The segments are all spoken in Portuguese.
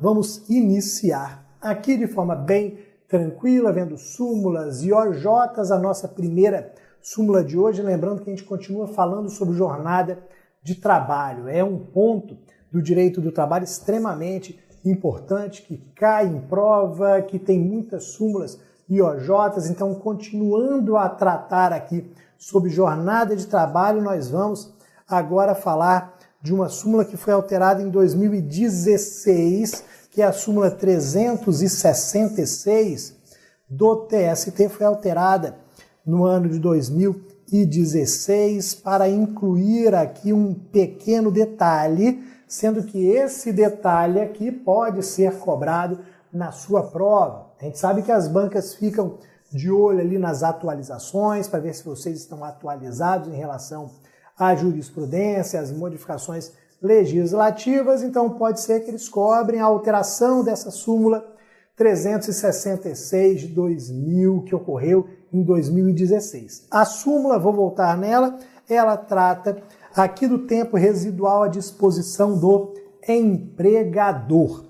vamos iniciar aqui de forma bem tranquila, vendo súmulas e OJs, a nossa primeira súmula de hoje, lembrando que a gente continua falando sobre jornada de trabalho. É um ponto do direito do trabalho extremamente importante, que cai em prova, que tem muitas súmulas e OJs. Então, continuando a tratar aqui sobre jornada de trabalho, nós vamos agora falar de uma súmula que foi alterada em 2016, que é a súmula 366 do TST, foi alterada no ano de 2016 para incluir aqui um pequeno detalhe, sendo que esse detalhe aqui pode ser cobrado na sua prova. A gente sabe que as bancas ficam de olho ali nas atualizações para ver se vocês estão atualizados em relação à jurisprudência, às modificações legislativas, então pode ser que eles cobrem a alteração dessa súmula 366 de 2000, que ocorreu em 2016. A súmula, vou voltar nela, ela trata aqui do tempo residual à disposição do empregador. O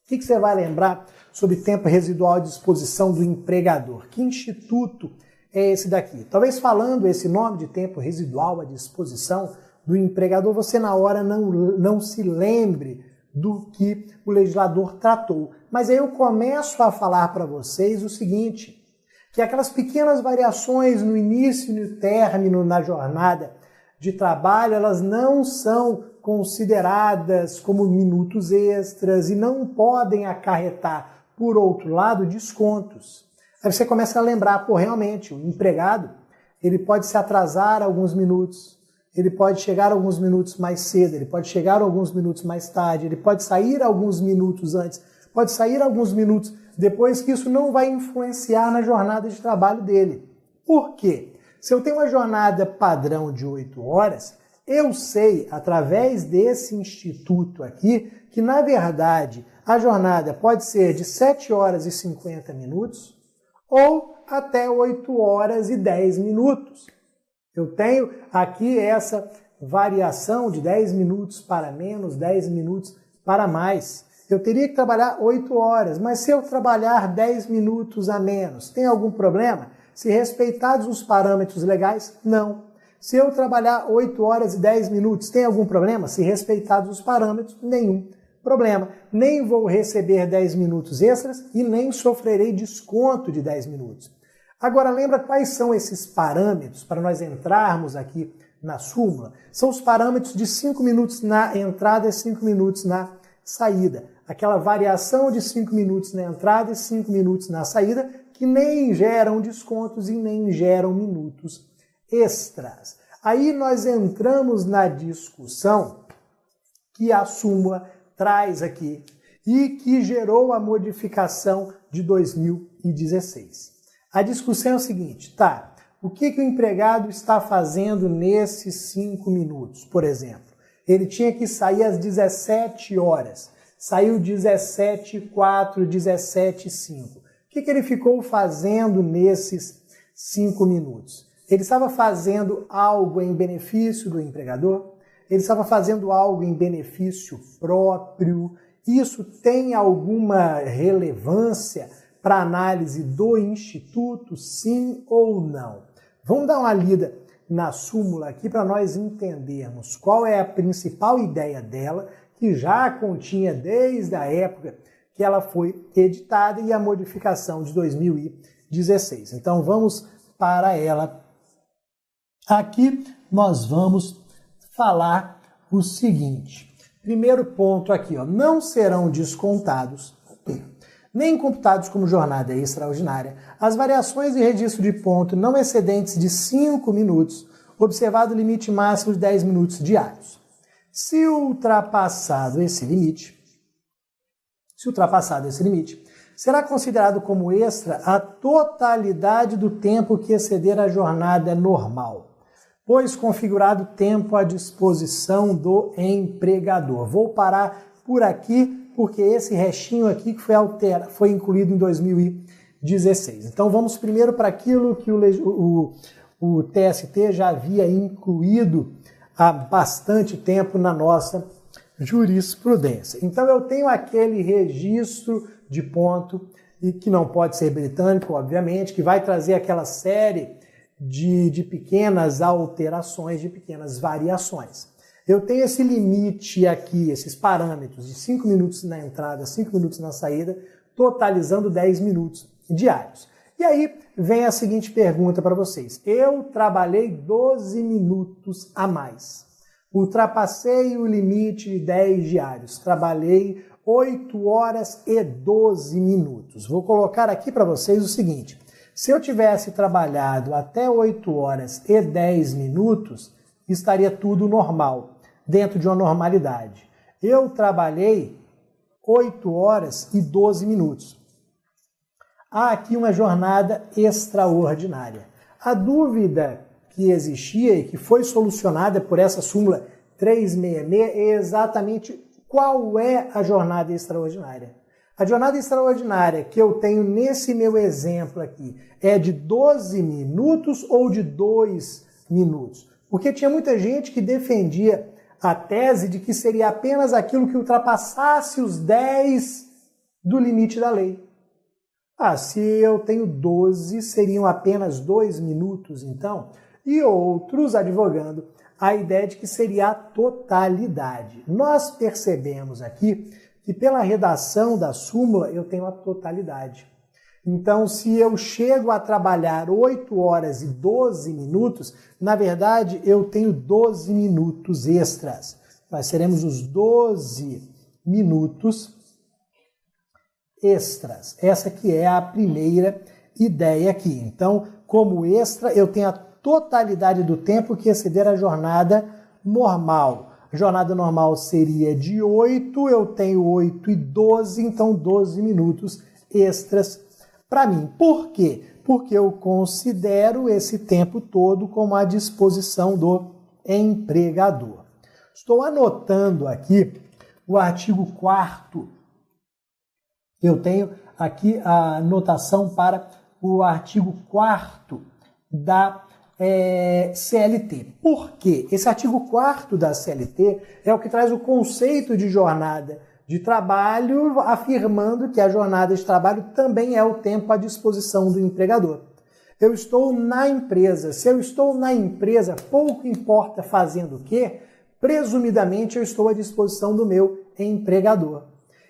que você vai lembrar sobre tempo residual à disposição do empregador? Que instituto é esse daqui? Talvez falando esse nome de tempo residual à disposição do empregador, você na hora não se lembre do que o legislador tratou. Mas aí eu começo a falar para vocês o seguinte, que aquelas pequenas variações no início e no término na jornada de trabalho, elas não são consideradas como minutos extras e não podem acarretar, por outro lado, descontos. Aí você começa a lembrar, realmente, o empregado, ele pode se atrasar alguns minutos, ele pode chegar alguns minutos mais cedo, ele pode chegar alguns minutos mais tarde, ele pode sair alguns minutos antes, pode sair alguns minutos depois, que isso não vai influenciar na jornada de trabalho dele. Por quê? Se eu tenho uma jornada padrão de 8 horas, eu sei, através desse instituto aqui, que na verdade a jornada pode ser de 7 horas e 50 minutos ou até 8 horas e 10 minutos. Eu tenho aqui essa variação de 10 minutos para menos, 10 minutos para mais. Eu teria que trabalhar 8 horas, mas se eu trabalhar 10 minutos a menos, tem algum problema? Se respeitados os parâmetros legais, não. Se eu trabalhar 8 horas e 10 minutos, tem algum problema? Se respeitados os parâmetros, nenhum problema. Nem vou receber 10 minutos extras e nem sofrerei desconto de 10 minutos. Agora, lembra quais são esses parâmetros para nós entrarmos aqui na súmula? São os parâmetros de 5 minutos na entrada e 5 minutos na saída. Aquela variação de 5 minutos na entrada e 5 minutos na saída, que nem geram descontos e nem geram minutos extras. Aí nós entramos na discussão que a súmula traz aqui e que gerou a modificação de 2016. A discussão é o seguinte, o que o empregado está fazendo nesses 5 minutos, por exemplo? Ele tinha que sair às 17 horas, saiu 17h04, 17h05. O que ele ficou fazendo nesses 5 minutos? Ele estava fazendo algo em benefício do empregador? Ele estava fazendo algo em benefício próprio? Isso tem alguma relevância para a análise do Instituto, sim ou não? Vamos dar uma lida na súmula aqui para nós entendermos qual é a principal ideia dela, que já continha desde a época que ela foi editada e a modificação de 2016. Então vamos para ela. Aqui nós vamos falar o seguinte. Primeiro ponto aqui, não serão descontados nem computados como jornada extraordinária as variações de registro de ponto não excedentes de 5 minutos, observado o limite máximo de 10 minutos diários. Se ultrapassado esse limite, será considerado como extra a totalidade do tempo que exceder a jornada normal, pois configurado tempo à disposição do empregador. Vou parar por aqui, porque esse restinho aqui que foi incluído em 2016. Então vamos primeiro para aquilo que o TST já havia incluído há bastante tempo na nossa jurisprudência. Então eu tenho aquele registro de ponto, e que não pode ser britânico, obviamente, que vai trazer aquela série de pequenas alterações, de pequenas variações. Eu tenho esse limite aqui, esses parâmetros de 5 minutos na entrada, 5 minutos na saída, totalizando 10 minutos diários. E aí vem a seguinte pergunta para vocês. Eu trabalhei 12 minutos a mais. Ultrapassei o limite de 10 diários. Trabalhei 8 horas e 12 minutos. Vou colocar aqui para vocês o seguinte. Se eu tivesse trabalhado até 8 horas e 10 minutos, estaria tudo normal, dentro de uma normalidade. Eu trabalhei 8 horas e 12 minutos. Há aqui uma jornada extraordinária. A dúvida que existia e que foi solucionada por essa súmula 366 é exatamente qual é a jornada extraordinária. A jornada extraordinária que eu tenho nesse meu exemplo aqui é de 12 minutos ou de 2 minutos? Porque tinha muita gente que defendia a tese de que seria apenas aquilo que ultrapassasse os 10 do limite da lei. Se eu tenho 12, seriam apenas 2 minutos, então? E outros advogando a ideia de que seria a totalidade. Nós percebemos aqui que pela redação da súmula eu tenho a totalidade. Então, se eu chego a trabalhar 8 horas e 12 minutos, na verdade eu tenho 12 minutos extras. Nós teremos os 12 minutos extras. Essa que é a primeira ideia aqui. Então, como extra, eu tenho a totalidade do tempo que exceder a jornada normal. A jornada normal seria de 8, eu tenho 8 e 12, então 12 minutos extras para mim. Por quê? Porque eu considero esse tempo todo como à disposição do empregador. Estou anotando aqui o artigo 4º. Eu tenho aqui a anotação para o artigo 4º da CLT. Por quê? Esse artigo 4º da CLT é o que traz o conceito de jornada de trabalho, afirmando que a jornada de trabalho também é o tempo à disposição do empregador. Eu estou na empresa. Se eu estou na empresa, pouco importa fazendo o quê, presumidamente eu estou à disposição do meu empregador.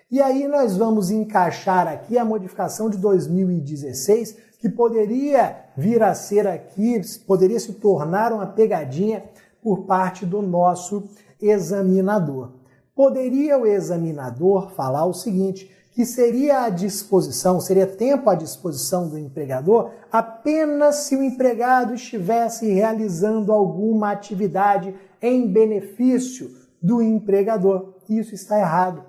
E aí nós vamos encaixar aqui a modificação de 2016, que poderia vir a ser aqui, poderia se tornar uma pegadinha por parte do nosso examinador. Poderia o examinador falar o seguinte, que seria à disposição, seria tempo à disposição do empregador apenas se o empregado estivesse realizando alguma atividade em benefício do empregador. Isso está errado.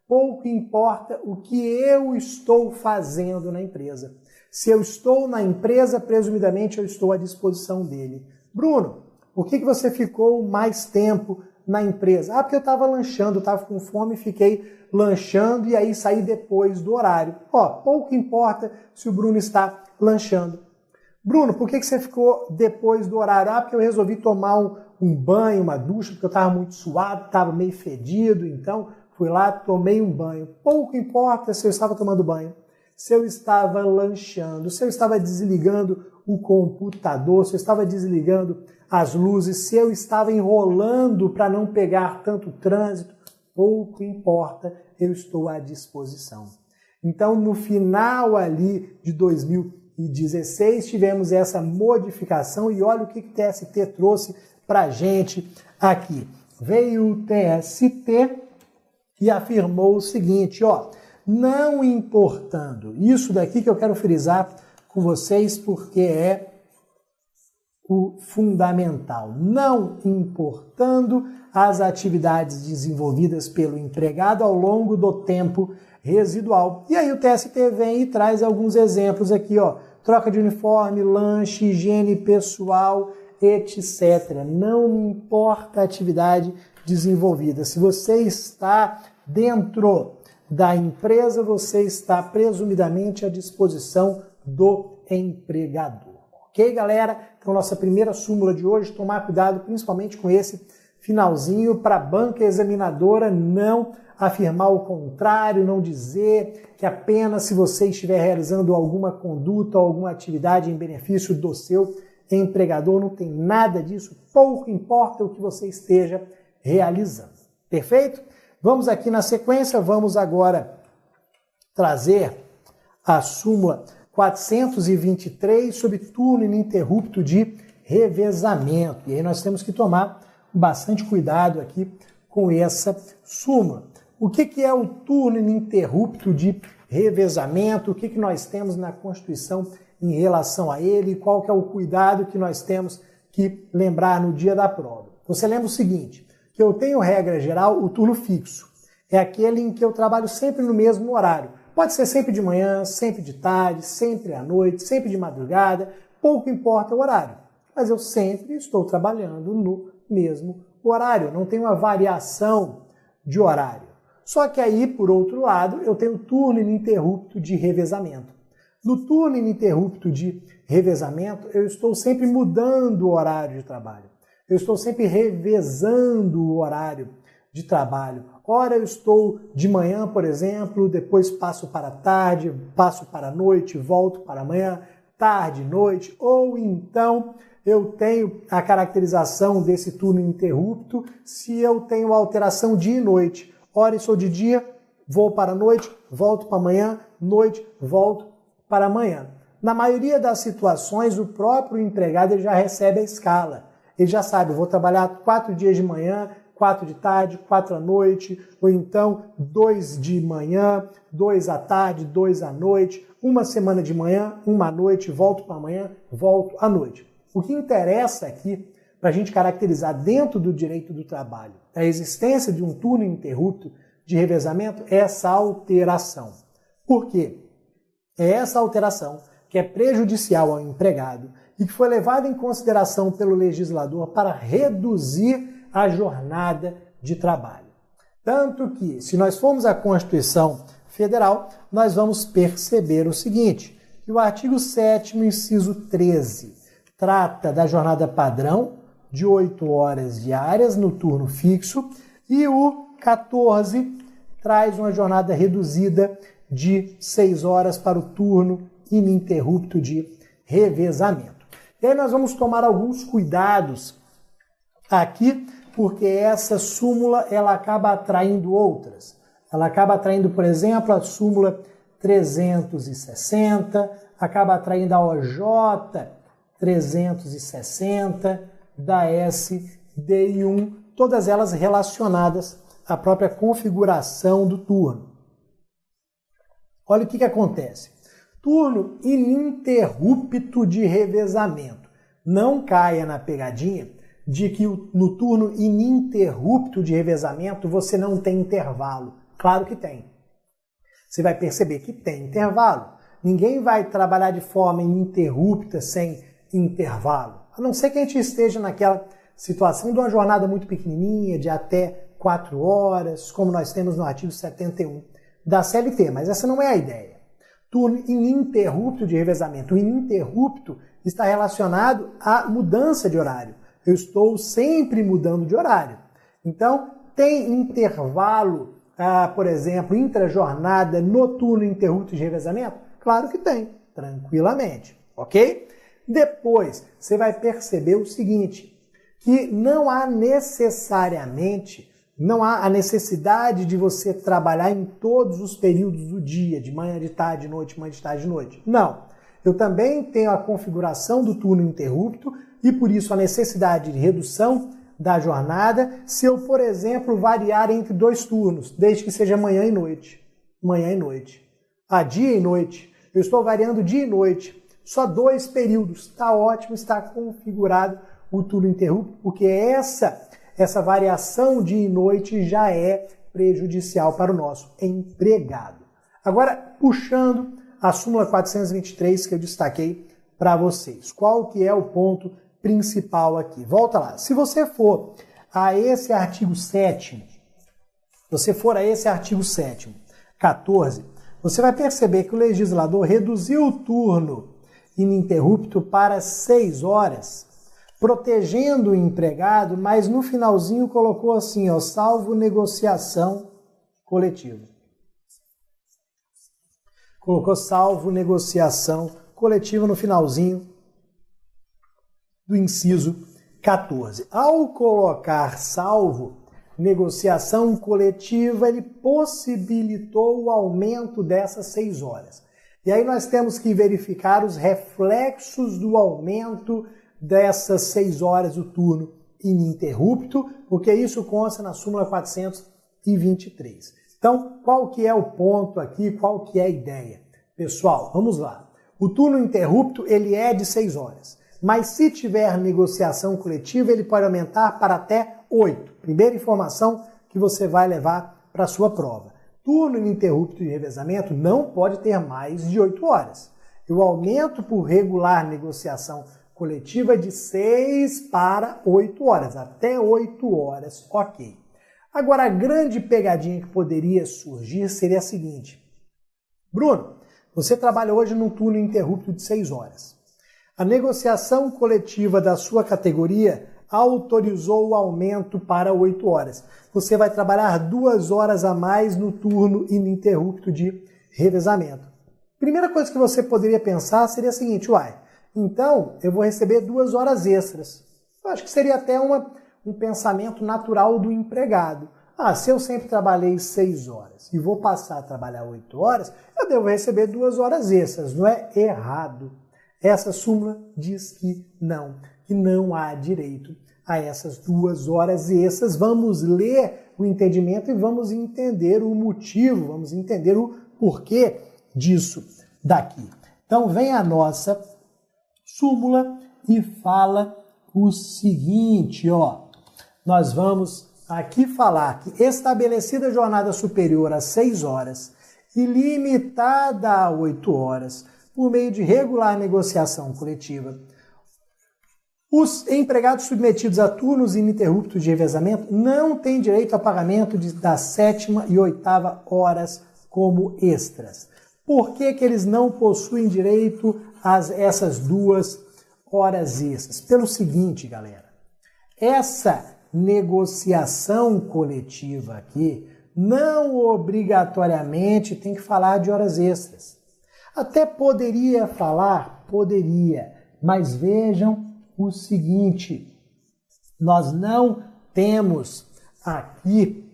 Pouco importa o que eu estou fazendo na empresa. Se eu estou na empresa, presumidamente eu estou à disposição dele. Bruno, por que você ficou mais tempo na empresa? Porque eu estava lanchando, estava com fome, fiquei lanchando e aí saí depois do horário. Pouco importa se o Bruno está lanchando. Bruno, por que você ficou depois do horário? Porque eu resolvi tomar um banho, uma ducha, porque eu estava muito suado, estava meio fedido, então fui lá, tomei um banho. Pouco importa se eu estava tomando banho, se eu estava lanchando, se eu estava desligando o computador, se eu estava desligando as luzes, se eu estava enrolando para não pegar tanto trânsito, pouco importa, eu estou à disposição. Então, no final ali de 2016, tivemos essa modificação e olha o que o TST trouxe para a gente aqui. Veio o TST e afirmou o seguinte, não importando, isso daqui que eu quero frisar com vocês porque é o fundamental, não importando as atividades desenvolvidas pelo empregado ao longo do tempo residual. E aí o TST vem e traz alguns exemplos aqui, troca de uniforme, lanche, higiene pessoal, etc. Não importa a atividade desenvolvida. Se você está dentro da empresa, você está presumidamente à disposição do empregador. Ok, galera? Então, nossa primeira súmula de hoje, tomar cuidado principalmente com esse finalzinho para a banca examinadora não afirmar o contrário, não dizer que apenas se você estiver realizando alguma conduta ou alguma atividade em benefício do seu empregador, não tem nada disso, pouco importa o que você esteja realizando. Perfeito? Vamos aqui na sequência, vamos agora trazer a súmula 423 sobre turno ininterrupto de revezamento. E aí nós temos que tomar bastante cuidado aqui com essa súmula. O que é o turno ininterrupto de revezamento? O que nós temos na Constituição em relação a ele? Qual que é o cuidado que nós temos que lembrar no dia da prova? Você lembra o seguinte, que eu tenho, regra geral, o turno fixo. É aquele em que eu trabalho sempre no mesmo horário. Pode ser sempre de manhã, sempre de tarde, sempre à noite, sempre de madrugada, pouco importa o horário. Mas eu sempre estou trabalhando no mesmo horário, não tem uma variação de horário. Só que aí, por outro lado, eu tenho o turno ininterrupto de revezamento. No turno ininterrupto de revezamento, eu estou sempre mudando o horário de trabalho. Eu estou sempre revezando o horário de trabalho. Ora eu estou de manhã, por exemplo, depois passo para a tarde, passo para a noite, volto para amanhã, tarde, noite, ou então eu tenho a caracterização desse turno ininterrupto se eu tenho alteração dia e noite. Ora eu sou de dia, vou para a noite, volto para amanhã, noite, volto para amanhã. Na maioria das situações, o próprio empregado ele já recebe a escala. Ele já sabe, eu vou trabalhar 4 dias de manhã, 4 de tarde, 4 à noite, ou então 2 de manhã, 2 à tarde, 2 à noite, uma semana de manhã, uma à noite, volto para amanhã, volto à noite. O que interessa aqui, para a gente caracterizar dentro do direito do trabalho, a existência de um turno ininterrupto de revezamento é essa alteração. Por quê? É essa alteração que é prejudicial ao empregado e que foi levada em consideração pelo legislador para reduzir a jornada de trabalho. Tanto que, se nós formos à Constituição Federal, nós vamos perceber o seguinte, que o artigo 7º, inciso 13, trata da jornada padrão de 8 horas diárias no turno fixo e o 14 traz uma jornada reduzida de 6 horas para o turno ininterrupto de revezamento. E aí nós vamos tomar alguns cuidados aqui, porque essa súmula ela acaba atraindo outras. Ela acaba atraindo, por exemplo, a súmula 360, acaba atraindo a OJ 360, da SDI1, todas elas relacionadas à própria configuração do turno. Olha o que acontece. Turno ininterrupto de revezamento. Não caia na pegadinha de que no turno ininterrupto de revezamento você não tem intervalo. Claro que tem. Você vai perceber que tem intervalo. Ninguém vai trabalhar de forma ininterrupta sem intervalo. A não ser que a gente esteja naquela situação de uma jornada muito pequenininha, de até 4 horas, como nós temos no artigo 71 da CLT, mas essa não é a ideia. Turno ininterrupto de revezamento. O ininterrupto está relacionado à mudança de horário. Eu estou sempre mudando de horário. Então, tem intervalo, por exemplo, intrajornada no turno ininterrupto de revezamento? Claro que tem, tranquilamente, ok? Depois, você vai perceber o seguinte, que não há necessariamente, não há a necessidade de você trabalhar em todos os períodos do dia, de manhã, de tarde, de noite, manhã, de tarde, de noite. Não. Eu também tenho a configuração do turno ininterrupto e, por isso, a necessidade de redução da jornada se eu, por exemplo, variar entre 2 turnos, desde que seja manhã e noite. Manhã e noite. Dia e noite. Eu estou variando dia e noite. Só 2 períodos. Está ótimo, está configurado o turno ininterrupto, porque essa variação dia e noite já é prejudicial para o nosso empregado. Agora, puxando a súmula 423 que eu destaquei para vocês. Qual que é o ponto principal aqui? Volta lá. Se você for a esse artigo 7º, 14, você vai perceber que o legislador reduziu o turno ininterrupto para 6 horas, protegendo o empregado, mas no finalzinho colocou assim, ó, salvo negociação coletiva. Colocou salvo negociação coletiva no finalzinho do inciso 14. Ao colocar salvo negociação coletiva, ele possibilitou o aumento dessas 6 horas. E aí nós temos que verificar os reflexos do aumento dessas 6 horas do turno ininterrupto, porque isso consta na súmula 423. Então, qual que é o ponto aqui, qual que é a ideia? Pessoal, vamos lá. O turno interrupto, ele é de 6 horas, mas se tiver negociação coletiva, ele pode aumentar para até 8. Primeira informação que você vai levar para a sua prova. Turno ininterrupto de revezamento não pode ter mais de 8 horas. E o aumento por regular negociação coletiva é de 6 para 8 horas, até 8 horas, ok. Agora, a grande pegadinha que poderia surgir seria a seguinte. Bruno, você trabalha hoje num turno ininterrupto de 6 horas. A negociação coletiva da sua categoria autorizou o aumento para 8 horas. Você vai trabalhar 2 horas a mais no turno ininterrupto de revezamento. Primeira coisa que você poderia pensar seria a seguinte, então eu vou receber 2 horas extras. Eu acho que seria até um pensamento natural do empregado. Se eu sempre trabalhei 6 horas e vou passar a trabalhar 8 horas, eu devo receber 2 horas extras. Não é errado. Essa súmula diz que não há direito a essas 2 horas extras. Vamos ler o entendimento e vamos entender o motivo, vamos entender o porquê disso daqui. Então vem a nossa súmula e fala o seguinte, nós vamos aqui falar que estabelecida jornada superior a 6 horas e limitada a 8 horas, por meio de regular negociação coletiva, os empregados submetidos a turnos ininterruptos de revezamento não têm direito a pagamento da 7ª e 8ª horas como extras. Por que eles não possuem direito a essas 2 horas extras? Pelo seguinte, galera, essa negociação coletiva aqui não obrigatoriamente tem que falar de horas extras. Até poderia falar, mas vejam o seguinte, nós não temos aqui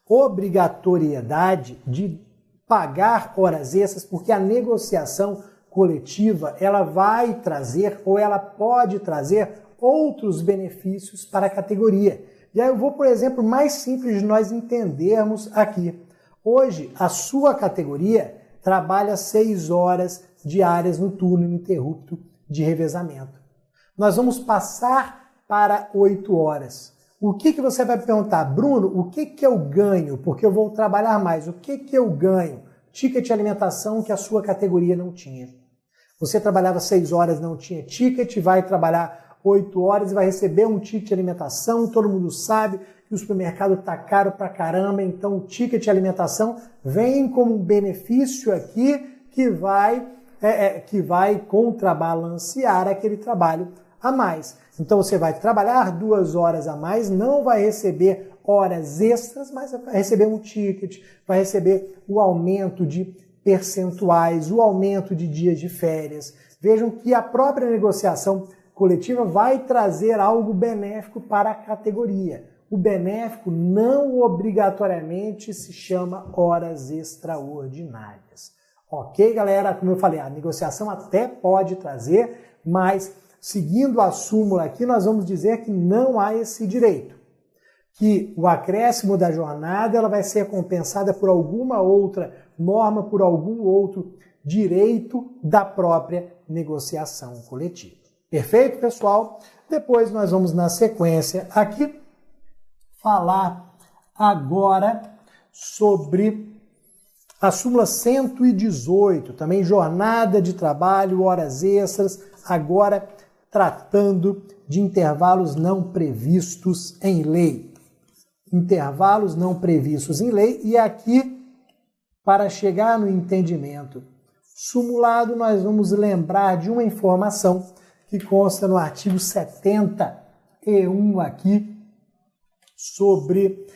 obrigatoriedade de pagar horas extras, porque a negociação coletiva ela vai trazer ou ela pode trazer outros benefícios para a categoria. E aí eu vou, por exemplo, mais simples de nós entendermos aqui. Hoje, a sua categoria trabalha 6 horas diárias no turno ininterrupto de revezamento. Nós vamos passar para 8 horas. O que você vai perguntar? Bruno, o que eu ganho? Porque eu vou trabalhar mais. O que eu ganho? Ticket de alimentação que a sua categoria não tinha. Você trabalhava 6 horas, não tinha ticket, vai trabalhar 8 horas e vai receber um ticket de alimentação. Todo mundo sabe que o supermercado está caro pra caramba, então o ticket de alimentação vem como um benefício aqui que vai contrabalancear aquele trabalho a mais. Então você vai trabalhar 2 horas a mais, não vai receber horas extras, mas vai receber um ticket, vai receber o aumento de percentuais, o aumento de dias de férias. Vejam que a própria negociação coletiva vai trazer algo benéfico para a categoria. O benéfico não obrigatoriamente se chama horas extraordinárias. Ok, galera? Como eu falei, a negociação até pode trazer, mas seguindo a súmula aqui, nós vamos dizer que não há esse direito. Que o acréscimo da jornada ela vai ser compensada por alguma outra norma, por algum outro direito da própria negociação coletiva. Perfeito, pessoal? Depois nós vamos, na sequência aqui, falar agora sobre a súmula 118, também jornada de trabalho, horas extras, agora tratando de intervalos não previstos em lei. Intervalos não previstos em lei, e aqui, para chegar no entendimento sumulado, nós vamos lembrar de uma informação que que consta no artigo 71 aqui sobre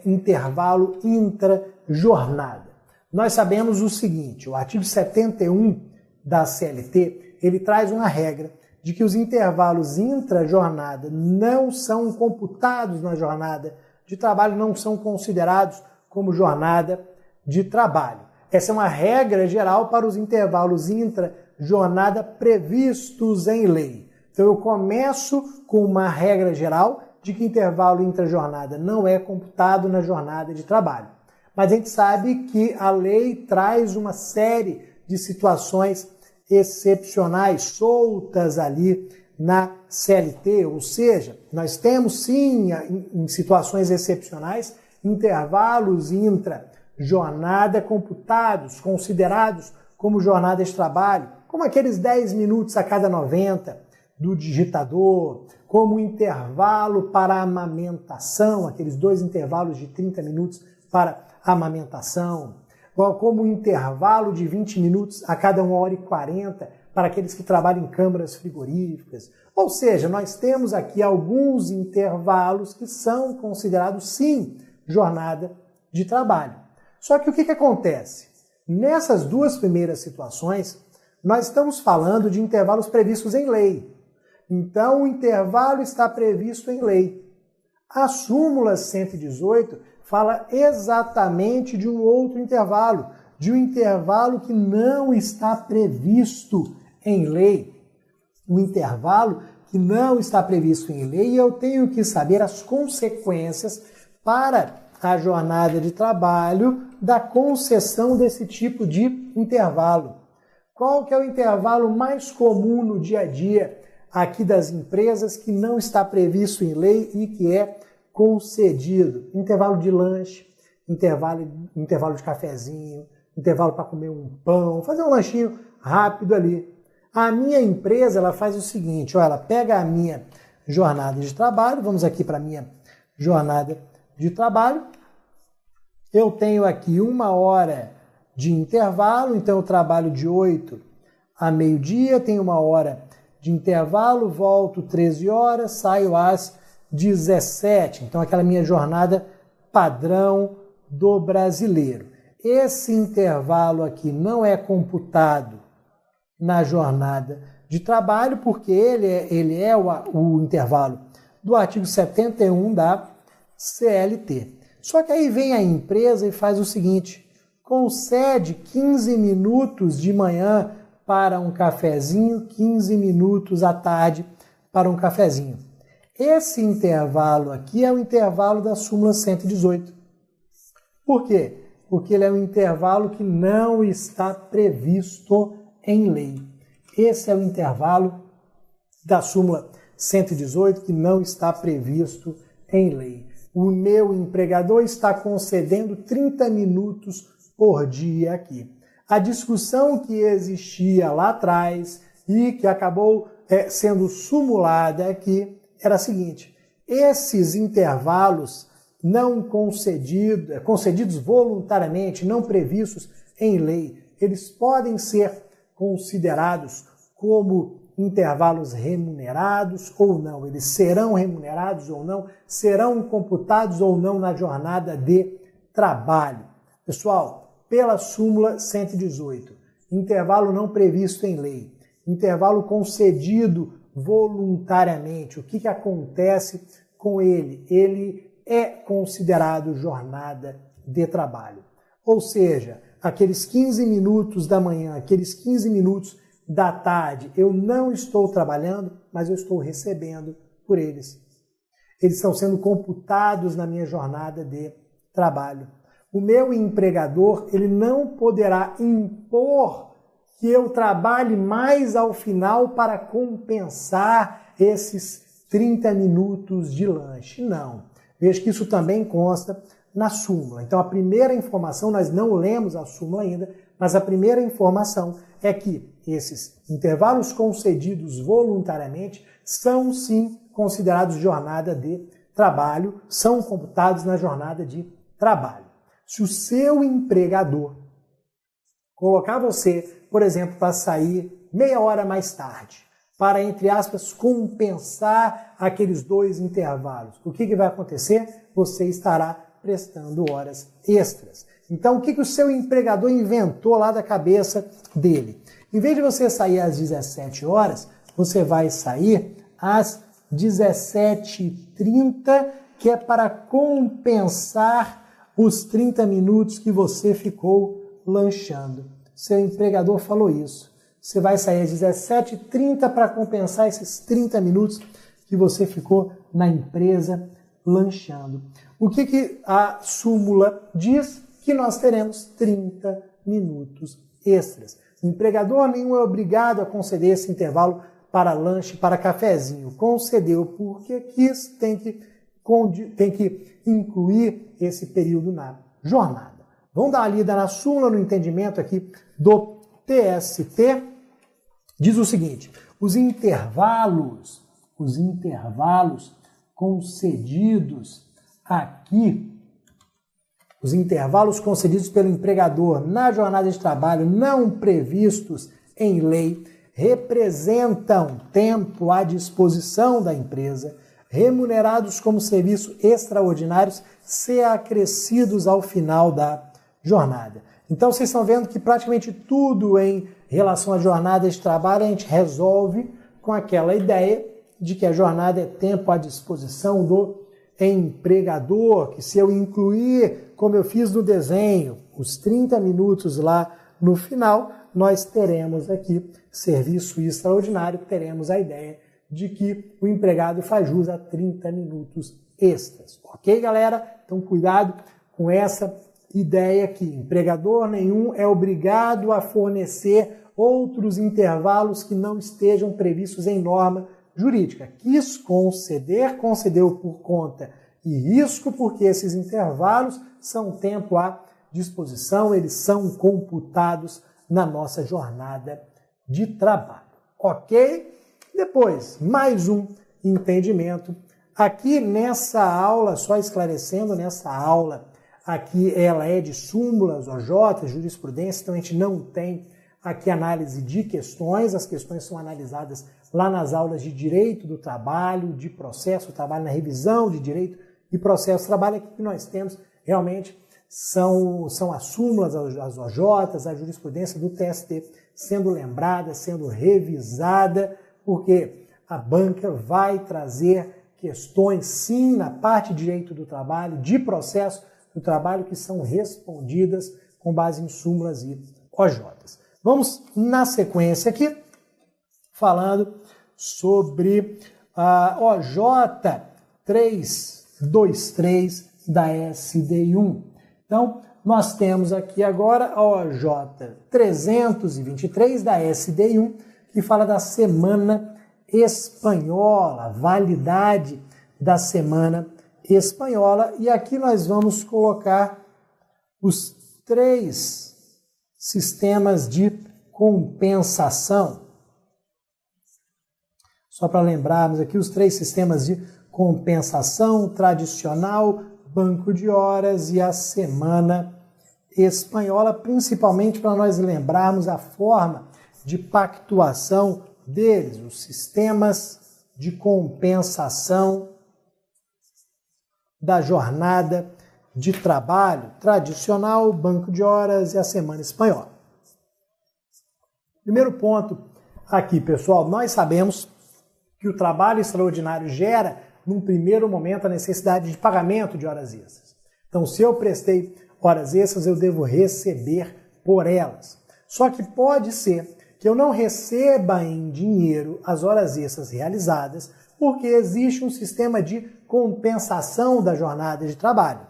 intervalo intra-jornada. Nós sabemos o seguinte, o artigo 71 da CLT, ele traz uma regra de que os intervalos intra-jornada não são computados na jornada de trabalho, não são considerados como jornada de trabalho. Essa é uma regra geral para os intervalos intra-jornada previstos em lei. Então eu começo com uma regra geral de que intervalo intra-jornada não é computado na jornada de trabalho. Mas a gente sabe que a lei traz uma série de situações excepcionais soltas ali na CLT, ou seja, nós temos sim, em situações excepcionais, intervalos intra-jornada computados, considerados como jornada de trabalho, como aqueles 10 minutos a cada 90 do digitador, como intervalo para amamentação, aqueles 2 intervalos de 30 minutos para amamentação, como intervalo de 20 minutos a cada 1h40 para aqueles que trabalham em câmaras frigoríficas. Ou seja, nós temos aqui alguns intervalos que são considerados, sim, jornada de trabalho. Só que o que acontece? Nessas 2 primeiras situações, nós estamos falando de intervalos previstos em lei. Então, o intervalo está previsto em lei. A súmula 118 fala exatamente de um outro intervalo, de um intervalo que não está previsto em lei. Um intervalo que não está previsto em lei e eu tenho que saber as consequências para a jornada de trabalho da concessão desse tipo de intervalo. Qual que é o intervalo mais comum no dia a dia aqui das empresas que não está previsto em lei e que é concedido? Intervalo de lanche, intervalo de cafezinho, intervalo para comer um pão, fazer um lanchinho rápido ali. A minha empresa, ela faz o seguinte, ela pega a minha jornada de trabalho, vamos aqui para a minha jornada de trabalho, eu tenho aqui 1 hora de intervalo, então eu trabalho de 8 a meio-dia, tenho 1 hora de intervalo, volto 13 horas, saio às 17. Então, aquela minha jornada padrão do brasileiro. Esse intervalo aqui não é computado na jornada de trabalho, porque ele é o intervalo do artigo 71 da CLT. Só que aí vem a empresa e faz o seguinte, concede 15 minutos de manhã para um cafezinho, 15 minutos à tarde para um cafezinho. Esse intervalo aqui é o intervalo da súmula 118. Por quê? Porque ele é um intervalo que não está previsto em lei. Esse é o intervalo da súmula 118 que não está previsto em lei. O meu empregador está concedendo 30 minutos por dia aqui. A discussão que existia lá atrás e que acabou sendo sumulada aqui era a seguinte, esses intervalos não concedidos voluntariamente, não previstos em lei, eles podem ser considerados como intervalos remunerados ou não, eles serão remunerados ou não, serão computados ou não na jornada de trabalho. Pessoal, pela súmula 118, intervalo não previsto em lei, intervalo concedido voluntariamente, o que acontece com ele? Ele é considerado jornada de trabalho. Ou seja, aqueles 15 minutos da manhã, aqueles 15 minutos da tarde, eu não estou trabalhando, mas eu estou recebendo por eles. Eles estão sendo computados na minha jornada de trabalho. O meu empregador, ele não poderá impor que eu trabalhe mais ao final para compensar esses 30 minutos de lanche. Não. Veja que isso também consta na súmula. Então, a primeira informação, nós não lemos a súmula ainda, mas a primeira informação é que esses intervalos concedidos voluntariamente são, sim, considerados jornada de trabalho, são computados na jornada de trabalho. Se o seu empregador colocar você, por exemplo, para sair meia hora mais tarde, para, entre aspas, compensar aqueles 2 intervalos. O que vai acontecer? Você estará prestando horas extras. Então, o que o seu empregador inventou lá da cabeça dele? Em vez de você sair às 17 horas, você vai sair às 17h30, que é para compensar os 30 minutos que você ficou lanchando. Seu empregador falou isso. Você vai sair às 17h30 para compensar esses 30 minutos que você ficou na empresa lanchando. O que a súmula diz? Que nós teremos 30 minutos extras. O empregador nenhum é obrigado a conceder esse intervalo para lanche, para cafezinho. Concedeu porque quis, tem que incluir esse período na jornada. Vamos dar uma lida na súmula, no entendimento aqui do TST. Diz o seguinte: os intervalos concedidos aqui, os intervalos concedidos pelo empregador na jornada de trabalho não previstos em lei representam tempo à disposição da empresa, remunerados como serviços extraordinários, se acrescidos ao final da jornada. Então, vocês estão vendo que praticamente tudo em relação à jornada de trabalho a gente resolve com aquela ideia de que a jornada é tempo à disposição do empregador, que se eu incluir, como eu fiz no desenho, os 30 minutos lá no final, nós teremos aqui serviço extraordinário, teremos a ideia de que o empregado faz jus a 30 minutos extras. Ok, galera? Então, cuidado com essa ideia aqui. Empregador nenhum é obrigado a fornecer outros intervalos que não estejam previstos em norma jurídica. Quis conceder, concedeu por conta e risco, porque esses intervalos são tempo à disposição, eles são computados na nossa jornada de trabalho. Ok? Depois, mais um entendimento. Aqui nessa aula, só esclarecendo, nessa aula aqui ela é de súmulas, OJ, jurisprudência, então a gente não tem aqui análise de questões, as questões são analisadas lá nas aulas de direito do trabalho, de processo do trabalho, na revisão de direito e processo do trabalho. Aqui que nós temos realmente são as súmulas, as OJs, a jurisprudência do TST sendo lembrada, sendo revisada, porque a banca vai trazer questões, sim, na parte de direito do trabalho, de processo do trabalho, que são respondidas com base em súmulas e OJs. Vamos, na sequência aqui, falando sobre a OJ 323 da SDI1. Então, nós temos aqui agora a OJ 323 da SDI1, que fala da semana espanhola, validade da semana espanhola. E aqui nós vamos colocar os 3 sistemas de compensação. Só para lembrarmos aqui os 3 sistemas de compensação: tradicional, banco de horas e a semana espanhola, principalmente para nós lembrarmos a forma de pactuação deles, os sistemas de compensação da jornada de trabalho: tradicional, banco de horas e a semana espanhola. Primeiro ponto aqui, pessoal, nós sabemos que o trabalho extraordinário gera, num primeiro momento, a necessidade de pagamento de horas extras. Então, se eu prestei horas extras, eu devo receber por elas. Só que pode ser que eu não receba em dinheiro as horas extras realizadas, porque existe um sistema de compensação da jornada de trabalho.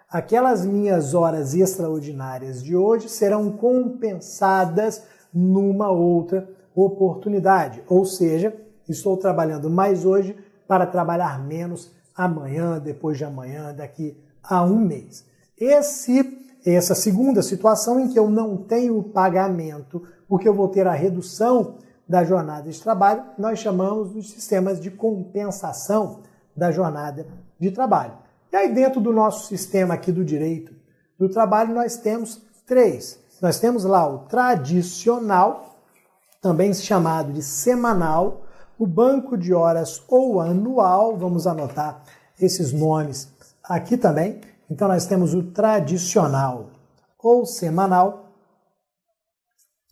Aquelas minhas horas extraordinárias de hoje serão compensadas numa outra oportunidade. Ou seja, estou trabalhando mais hoje para trabalhar menos amanhã, depois de amanhã, daqui a um mês. Essa segunda situação em que eu não tenho pagamento, porque eu vou ter a redução da jornada de trabalho, nós chamamos de sistemas de compensação da jornada de trabalho. E aí, dentro do nosso sistema aqui do direito do trabalho, nós temos 3. Nós temos lá o tradicional, também chamado de semanal, o banco de horas ou anual, vamos anotar esses nomes aqui também. Então nós temos o tradicional ou semanal,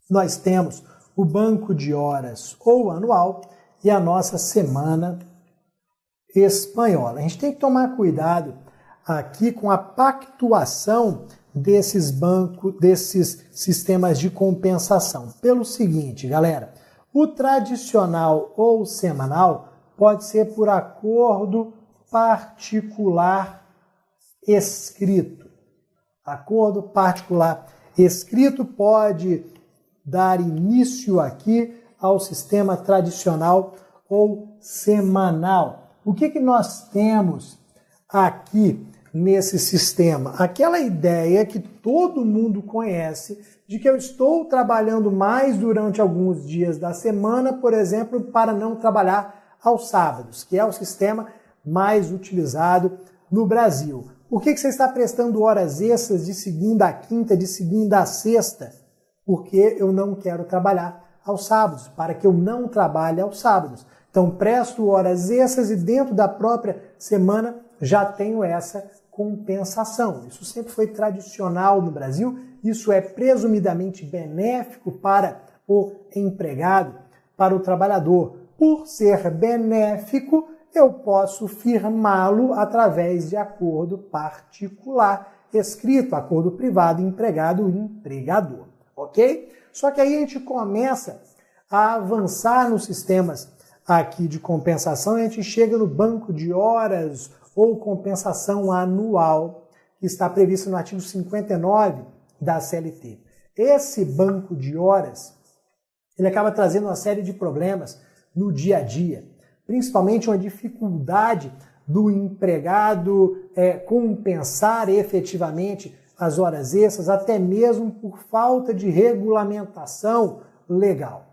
nós temos o banco de horas ou anual e a nossa semana espanhola. A gente tem que tomar cuidado aqui com a pactuação desses bancos, desses sistemas de compensação. Pelo seguinte, galera, o tradicional ou semanal pode ser por acordo particular escrito. Acordo particular escrito pode dar início aqui ao sistema tradicional ou semanal. O que nós temos aqui nesse sistema? Aquela ideia que todo mundo conhece de que eu estou trabalhando mais durante alguns dias da semana, por exemplo, para não trabalhar aos sábados, que é o sistema mais utilizado no Brasil. Por que você está prestando horas extras de segunda a quinta, de segunda a sexta? Porque eu não quero trabalhar aos sábados, para que eu não trabalhe aos sábados. Então, presto horas extras e dentro da própria semana já tenho essa compensação. Isso sempre foi tradicional no Brasil, isso é presumidamente benéfico para o empregado, para o trabalhador. Por ser benéfico, eu posso firmá-lo através de acordo particular escrito, acordo privado empregado-empregador, ok? Só que aí a gente começa a avançar nos sistemas aqui de compensação e a gente chega no banco de horas ou compensação anual, que está previsto no artigo 59 da CLT. Esse banco de horas, ele acaba trazendo uma série de problemas no dia a dia, principalmente uma dificuldade do empregado compensar efetivamente as horas extras, até mesmo por falta de regulamentação legal.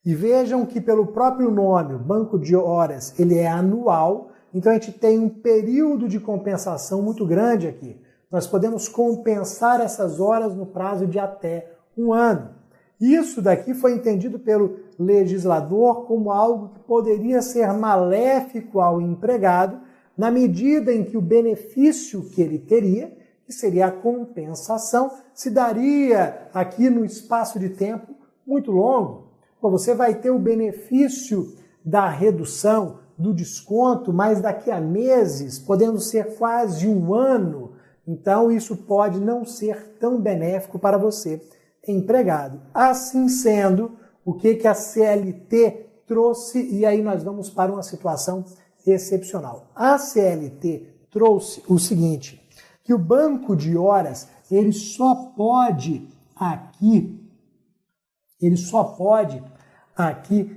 E vejam que pelo próprio nome, o banco de horas, ele é anual, então a gente tem um período de compensação muito grande aqui. Nós podemos compensar essas horas no prazo de até um ano. Isso daqui foi entendido pelo legislador como algo que poderia ser maléfico ao empregado, na medida em que o benefício que ele teria, que seria a compensação, se daria aqui no espaço de tempo muito longo. Você vai ter o benefício da redução, do desconto, mas daqui a meses, podendo ser quase um ano. Então, isso pode não ser tão benéfico para você, empregado. Assim sendo, o que a CLT trouxe? E aí nós vamos para uma situação excepcional. A CLT trouxe o seguinte, que o banco de horas, ele só pode aqui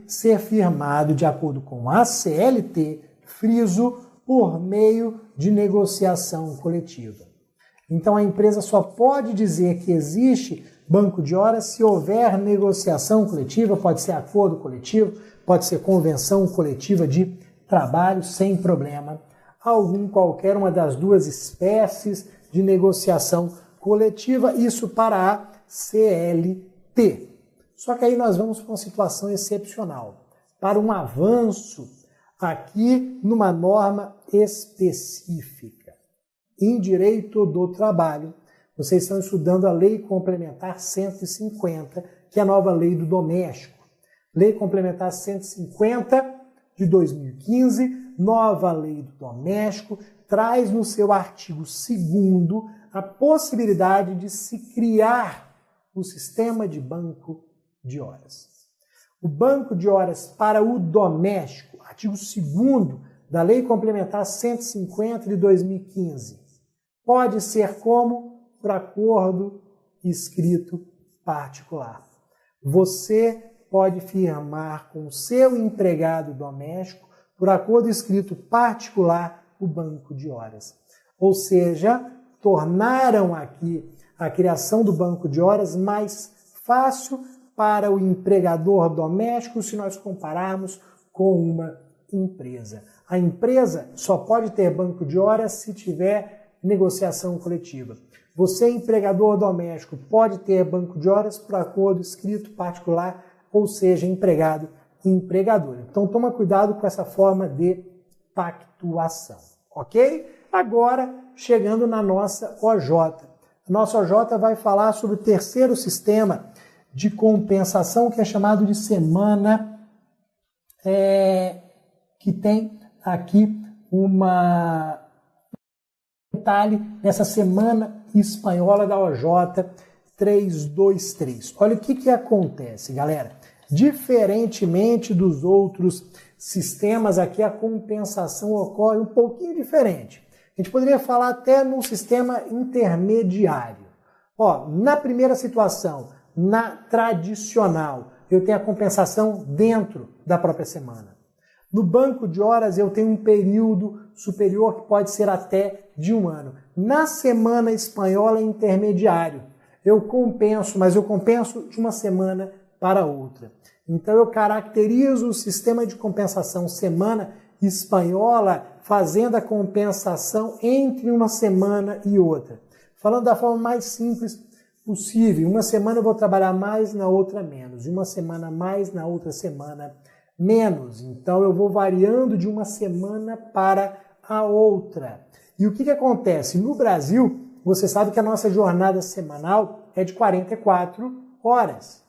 ser firmado de acordo com a CLT, friso, por meio de negociação coletiva. Então a empresa só pode dizer que existe banco de horas se houver negociação coletiva, pode ser acordo coletivo, pode ser convenção coletiva de trabalho, sem problema algum, qualquer uma das duas espécies de negociação coletiva, isso para a CLT. Só que aí nós vamos para uma situação excepcional, para um avanço aqui numa norma específica. Em direito do trabalho, vocês estão estudando a Lei Complementar 150, que é a nova lei do doméstico. Lei Complementar 150 de 2015, nova lei do doméstico, traz no seu artigo 2º a possibilidade de se criar o sistema de banco de horas. O banco de horas para o doméstico, artigo 2º da Lei Complementar 150 de 2015, pode ser como? Por acordo escrito particular. Você pode firmar com o seu empregado doméstico, por acordo escrito particular, o banco de horas. Ou seja, tornaram aqui a criação do banco de horas mais fácil para o empregador doméstico se nós compararmos com uma empresa. A empresa só pode ter banco de horas se tiver negociação coletiva. Você, empregador doméstico, pode ter banco de horas por acordo escrito particular, ou seja, empregado empregador. Então toma cuidado com essa forma de pactuação, ok? Agora, chegando na nossa OJ. A nossa OJ vai falar sobre o terceiro sistema de compensação, que é chamado de semana, que tem aqui um detalhe nessa semana espanhola da OJ 323. Olha o que acontece, galera. Diferentemente dos outros sistemas, aqui a compensação ocorre um pouquinho diferente. A gente poderia falar até num sistema intermediário. Ó, na primeira situação, na tradicional, eu tenho a compensação dentro da própria semana. No banco de horas, eu tenho um período superior que pode ser até de 1 ano. Na semana espanhola é intermediário. Eu compenso, mas eu compenso de uma semana para outra. Então eu caracterizo o sistema de compensação semana espanhola fazendo a compensação entre uma semana e outra. Falando da forma mais simples possível, uma semana eu vou trabalhar mais, na outra menos. Uma semana mais, na outra semana menos. Então eu vou variando de uma semana para a outra. E o que acontece? No Brasil, você sabe que a nossa jornada semanal é de 44 horas.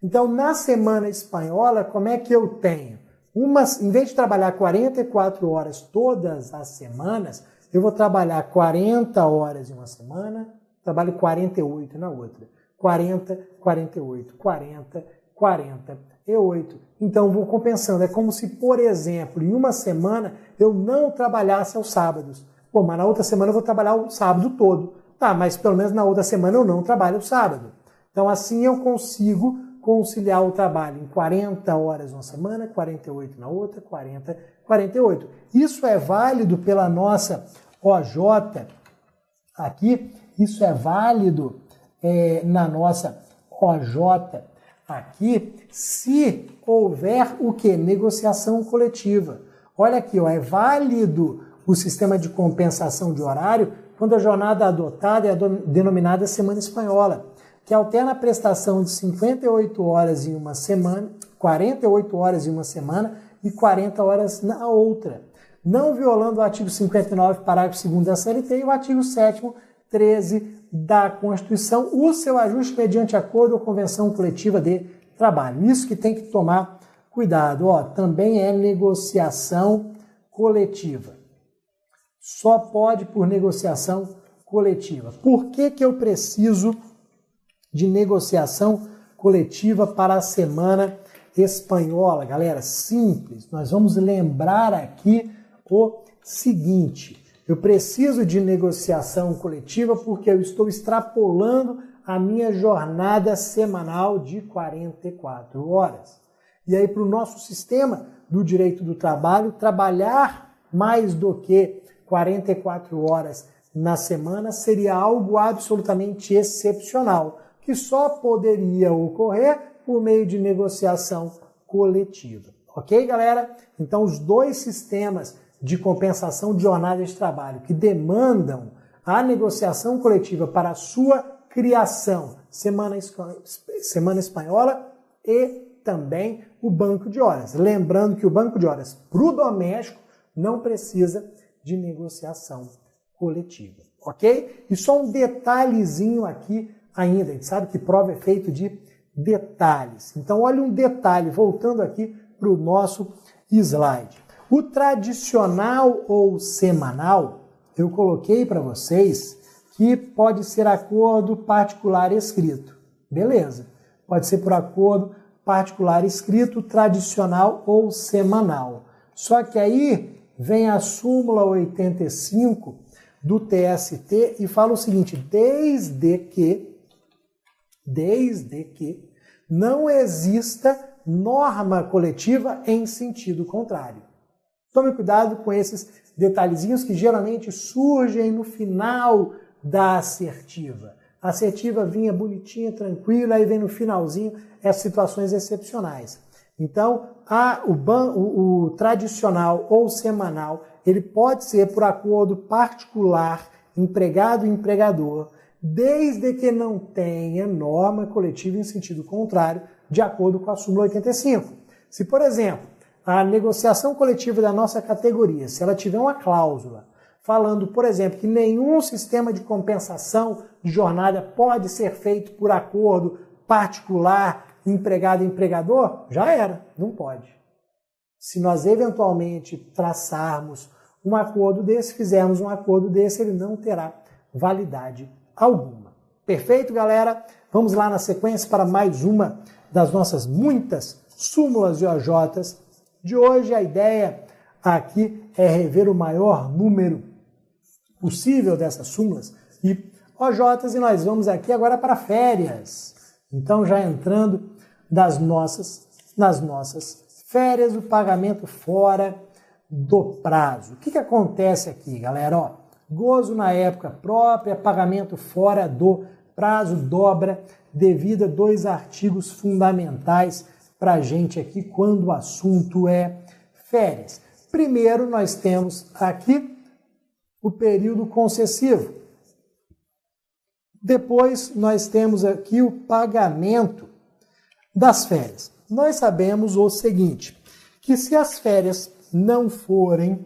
Então, na semana espanhola, como é que eu tenho? Em vez de trabalhar 44 horas todas as semanas, eu vou trabalhar 40 horas em uma semana, trabalho 48 na outra. 40, 48, 40, 48. Então, vou compensando. É como se, por exemplo, em uma semana eu não trabalhasse aos sábados. Pô, mas na outra semana eu vou trabalhar o sábado todo. Tá, mas pelo menos na outra semana eu não trabalho o sábado. Então, assim eu consigo conciliar o trabalho em 40 horas uma semana, 48 na outra, 40, 48. Isso é válido pela nossa OJ aqui, isso é válido na nossa OJ aqui, se houver o que? Negociação coletiva. Olha aqui, ó, é válido o sistema de compensação de horário quando a jornada adotada é a denominada semana espanhola, que alterna a prestação de 58 horas em uma semana, 48 horas em uma semana e 40 horas na outra, não violando o artigo 59, parágrafo 2º da CLT e o artigo 7º, 13 da Constituição, o seu ajuste mediante acordo ou convenção coletiva de trabalho. Isso que tem que tomar cuidado. Ó, também é negociação coletiva. Só pode por negociação coletiva. Por que eu preciso de negociação coletiva para a semana espanhola? Galera, simples. Nós vamos lembrar aqui o seguinte. Eu preciso de negociação coletiva porque eu estou extrapolando a minha jornada semanal de 44 horas. E aí, para o nosso sistema do direito do trabalho, trabalhar mais do que 44 horas na semana seria algo absolutamente excepcional, que só poderia ocorrer por meio de negociação coletiva. Ok, galera? Então, os dois sistemas de compensação de jornada de trabalho que demandam a negociação coletiva para a sua criação, semana espanhola e também o banco de horas. Lembrando que o banco de horas para o doméstico não precisa de negociação coletiva, ok? E só um detalhezinho aqui ainda, a gente sabe que prova é feito de detalhes. Então, olha um detalhe, voltando aqui para o nosso slide. O tradicional ou semanal, eu coloquei para vocês que pode ser acordo particular escrito. Beleza, pode ser por acordo particular escrito, tradicional ou semanal. Só que aí vem a súmula 85 do TST e fala o seguinte: desde que não exista norma coletiva em sentido contrário. Tome cuidado com esses detalhezinhos que geralmente surgem no final da assertiva. A assertiva vinha bonitinha, tranquila, aí vem no finalzinho as situações excepcionais. Então, o tradicional ou semanal, ele pode ser por acordo particular, empregado e empregador, desde que não tenha norma coletiva em sentido contrário, de acordo com a súmula 85. Se, por exemplo, a negociação coletiva da nossa categoria, se ela tiver uma cláusula falando, por exemplo, que nenhum sistema de compensação de jornada pode ser feito por acordo particular, empregado-empregador, já era, não pode. Se nós eventualmente traçarmos um acordo desse, fizermos um acordo desse, ele não terá validade alguma. Perfeito, galera? Vamos lá na sequência para mais uma das nossas muitas súmulas e OJs de hoje. A ideia aqui é rever o maior número possível dessas súmulas e OJs, e nós vamos aqui agora para férias. Então, já entrando nas nossas férias, o pagamento fora do prazo. O que acontece aqui, galera? Ó, gozo na época própria, pagamento fora do prazo, dobra devido a dois artigos fundamentais para a gente aqui quando o assunto é férias. Primeiro, nós temos aqui o período concessivo. Depois, nós temos aqui o pagamento das férias. Nós sabemos o seguinte, que se as férias não forem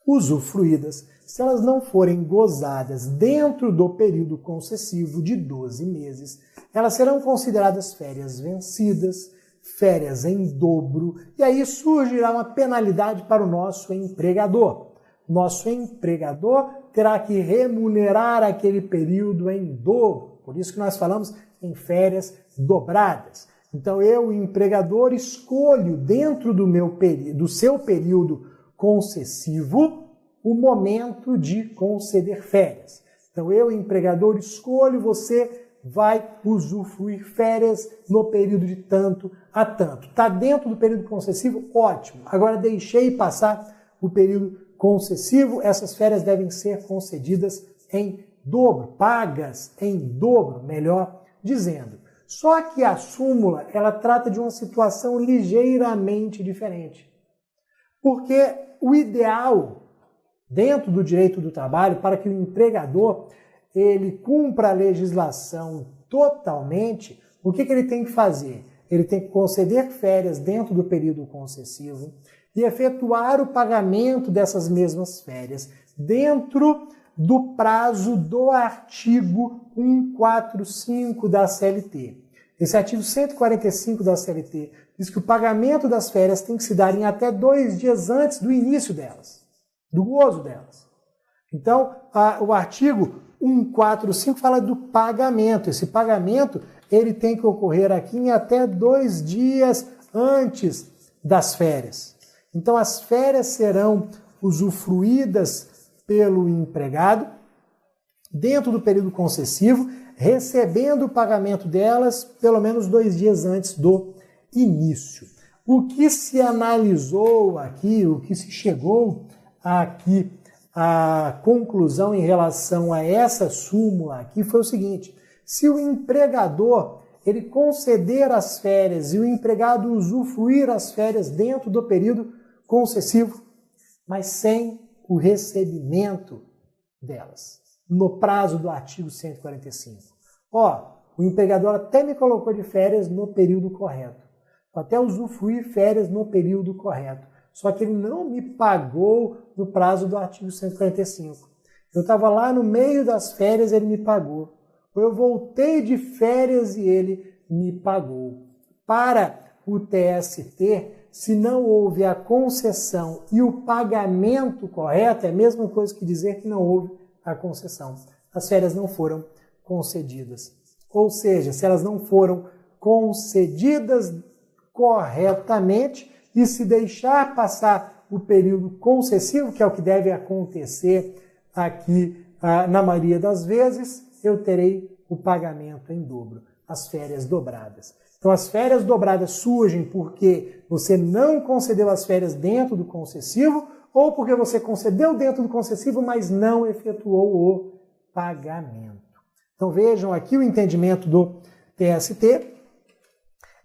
usufruídas, se elas não forem gozadas dentro do período concessivo de 12 meses, elas serão consideradas férias vencidas, férias em dobro, e aí surgirá uma penalidade para o nosso empregador. Nosso empregador terá que remunerar aquele período em dobro, por isso que nós falamos em férias dobradas. Então eu, empregador, escolho dentro do seu período concessivo o momento de conceder férias. Então eu, empregador, escolho, você vai usufruir férias no período de tanto a tanto. Está dentro do período concessivo? Ótimo. Agora deixei passar o período concessivo, essas férias devem ser concedidas em dobro, pagas em dobro, melhor dizendo. Só que a súmula, ela trata de uma situação ligeiramente diferente. Porque o ideal, dentro do direito do trabalho, para que o empregador ele cumpra a legislação totalmente, o que ele tem que fazer? Ele tem que conceder férias dentro do período concessivo e efetuar o pagamento dessas mesmas férias dentro do prazo do artigo 145 da CLT. Esse artigo 145 da CLT diz que o pagamento das férias tem que se dar em até 2 dias antes do início delas, do gozo delas. Então, o artigo 145 fala do pagamento. Esse pagamento ele tem que ocorrer aqui em até 2 dias antes das férias. Então, as férias serão usufruídas pelo empregado dentro do período concessivo, recebendo o pagamento delas pelo menos 2 dias antes do início. O que se analisou aqui, o que se chegou aqui a conclusão em relação a essa súmula aqui foi o seguinte: se o empregador ele conceder as férias e o empregado usufruir as férias dentro do período concessivo, mas sem o recebimento delas, no prazo do artigo 145. O empregador até me colocou de férias no período correto, até usufruir férias no período correto, só que ele não me pagou no prazo do artigo 145. Eu estava lá no meio das férias, ele me pagou. Eu voltei de férias e ele me pagou. Para o TST, se não houve a concessão e o pagamento correto, é a mesma coisa que dizer que não houve a concessão. As férias não foram concedidas. Ou seja, se elas não foram concedidas corretamente e se deixar passar o período concessivo, que é o que deve acontecer aqui na maioria das vezes, eu terei o pagamento em dobro, as férias dobradas. Então, as férias dobradas surgem porque você não concedeu as férias dentro do concessivo ou porque você concedeu dentro do concessivo, mas não efetuou o pagamento. Então, vejam aqui o entendimento do TST.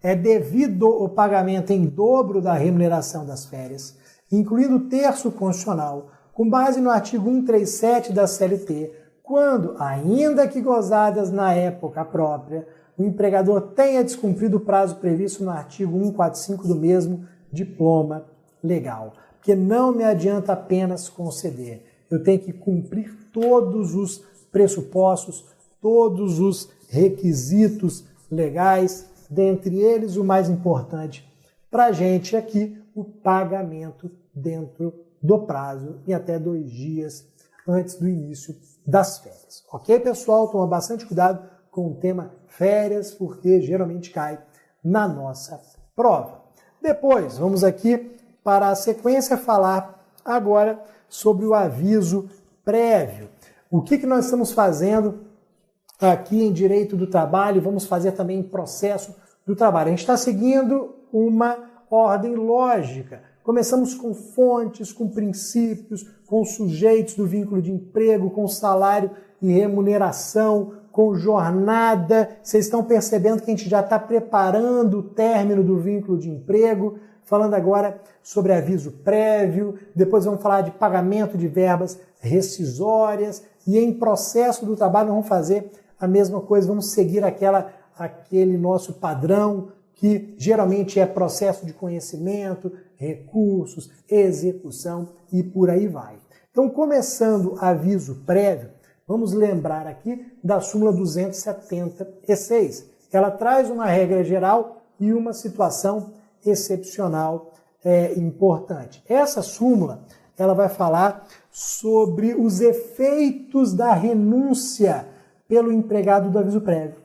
É devido ao pagamento em dobro da remuneração das férias, incluindo o terço constitucional, com base no artigo 137 da CLT, quando, ainda que gozadas na época própria, o empregador tenha descumprido o prazo previsto no artigo 145 do mesmo diploma legal. Porque não me adianta apenas conceder. Eu tenho que cumprir todos os pressupostos, todos os requisitos legais, dentre eles o mais importante para a gente aqui, o pagamento dentro do prazo em até 2 dias antes do início das férias. Ok, pessoal? Toma bastante cuidado com o tema férias, porque geralmente cai na nossa prova. Depois, vamos aqui para a sequência falar agora sobre o aviso prévio. O que nós estamos fazendo aqui em Direito do Trabalho, vamos fazer também em Processo do Trabalho. A gente está seguindo uma ordem lógica. Começamos com fontes, com princípios, com sujeitos do vínculo de emprego, com salário e remuneração, com jornada. Vocês estão percebendo que a gente já está preparando o término do vínculo de emprego, falando agora sobre aviso prévio, depois vamos falar de pagamento de verbas rescisórias e em Processo do Trabalho vamos fazer a mesma coisa, vamos seguir aquele nosso padrão que geralmente é processo de conhecimento, recursos, execução e por aí vai. Então, começando aviso prévio, vamos lembrar aqui da súmula 276. Ela traz uma regra geral e uma situação excepcional importante. Essa súmula ela vai falar sobre os efeitos da renúncia pelo empregado do aviso prévio.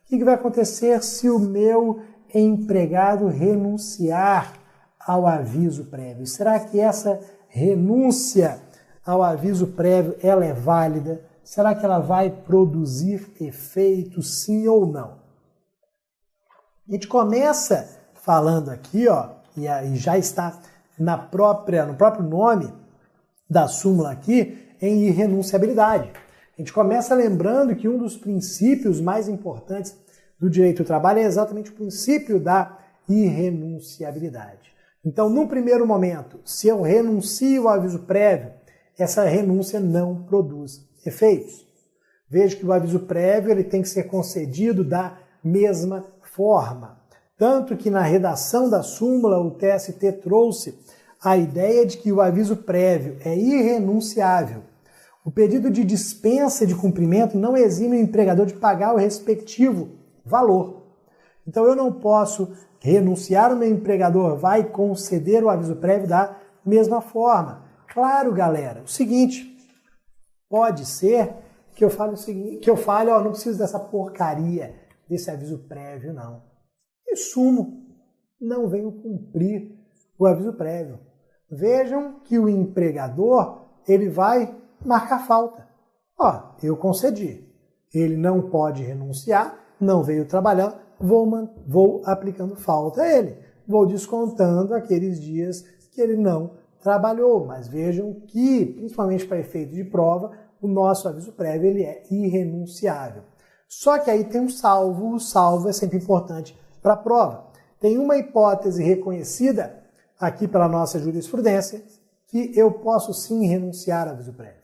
O que vai acontecer se o meu empregado renunciar ao aviso prévio? Será que essa renúncia ao aviso prévio ela é válida? Será que ela vai produzir efeito, sim ou não? A gente começa falando aqui, e já está no próprio nome da súmula aqui, em irrenunciabilidade. A gente começa lembrando que um dos princípios mais importantes do direito do trabalho é exatamente o princípio da irrenunciabilidade. Então, num primeiro momento, se eu renuncio ao aviso prévio, essa renúncia não produz efeitos. Veja que o aviso prévio ele tem que ser concedido da mesma forma. Tanto que na redação da súmula o TST trouxe a ideia de que o aviso prévio é irrenunciável. O pedido de dispensa de cumprimento não exime o empregador de pagar o respectivo valor. Então eu não posso renunciar, o meu empregador vai conceder o aviso prévio da mesma forma. Claro, galera, o seguinte, pode ser que eu fale, não preciso dessa porcaria desse aviso prévio, não. E sumo, não venho cumprir o aviso prévio. Vejam que o empregador, ele vai marcar falta. Eu concedi. Ele não pode renunciar, não veio trabalhar, vou aplicando falta a ele. Vou descontando aqueles dias que ele não trabalhou. Mas vejam que, principalmente para efeito de prova, o nosso aviso prévio ele é irrenunciável. Só que aí tem um salvo, o salvo é sempre importante para a prova. Tem uma hipótese reconhecida aqui pela nossa jurisprudência que eu posso sim renunciar ao aviso prévio.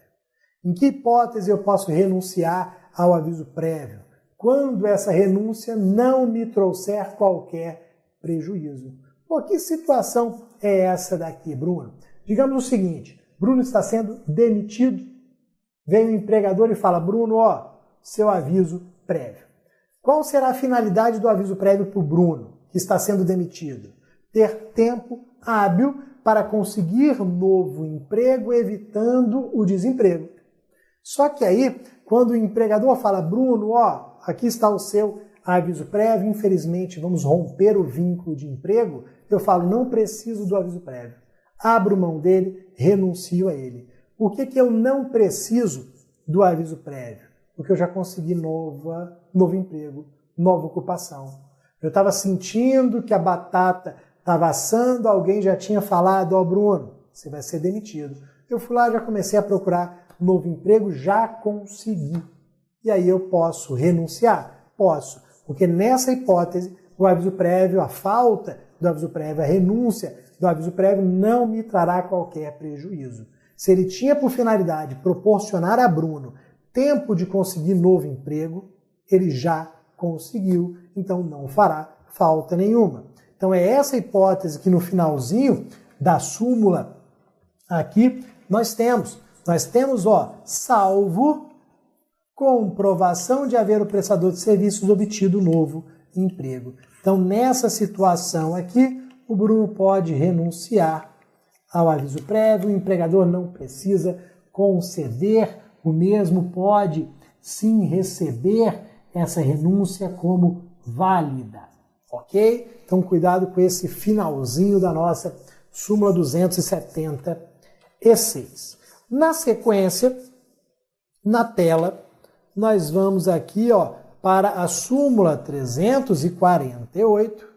Em que hipótese eu posso renunciar ao aviso prévio? Quando essa renúncia não me trouxer qualquer prejuízo. Pô, que situação é essa daqui, Bruno? Digamos o seguinte, Bruno está sendo demitido, vem o empregador e fala, Bruno, seu aviso prévio. Qual será a finalidade do aviso prévio para o Bruno, que está sendo demitido? Ter tempo hábil para conseguir novo emprego, evitando o desemprego. Só que aí, quando o empregador fala, Bruno, aqui está o seu aviso prévio, infelizmente vamos romper o vínculo de emprego, eu falo, não preciso do aviso prévio. Abro mão dele, renuncio a ele. Por que eu não preciso do aviso prévio? Porque eu já consegui novo emprego, nova ocupação. Eu estava sentindo que a batata estava assando, alguém já tinha falado, Bruno, você vai ser demitido. Eu fui lá, já comecei a procurar novo emprego, já consegui. E aí eu posso renunciar? Posso, porque nessa hipótese, o aviso prévio, a falta do aviso prévio, a renúncia do aviso prévio não me trará qualquer prejuízo. Se ele tinha por finalidade proporcionar a Bruno tempo de conseguir novo emprego, ele já conseguiu, então não fará falta nenhuma. Então é essa hipótese que no finalzinho da súmula aqui nós temos. Nós temos, salvo comprovação de haver o prestador de serviços obtido novo emprego. Então, nessa situação aqui, o Bruno pode renunciar ao aviso prévio, o empregador não precisa conceder, o mesmo pode sim receber essa renúncia como válida, ok? Então, cuidado com esse finalzinho da nossa súmula 276. Na sequência, na tela, nós vamos aqui para a súmula 348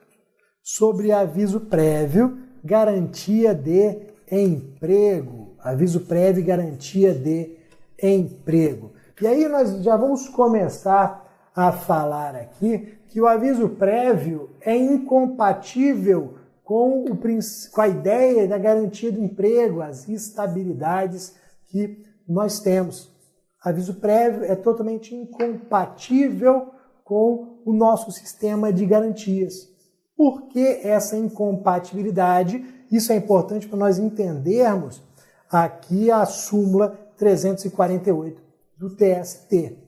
sobre aviso prévio, garantia de emprego. Aviso prévio e garantia de emprego. E aí nós já vamos começar a falar aqui que o aviso prévio é incompatível com a ideia da garantia do emprego, as estabilidades que nós temos. Aviso prévio é totalmente incompatível com o nosso sistema de garantias. Por que essa incompatibilidade? Isso é importante para nós entendermos aqui a súmula 348 do TST.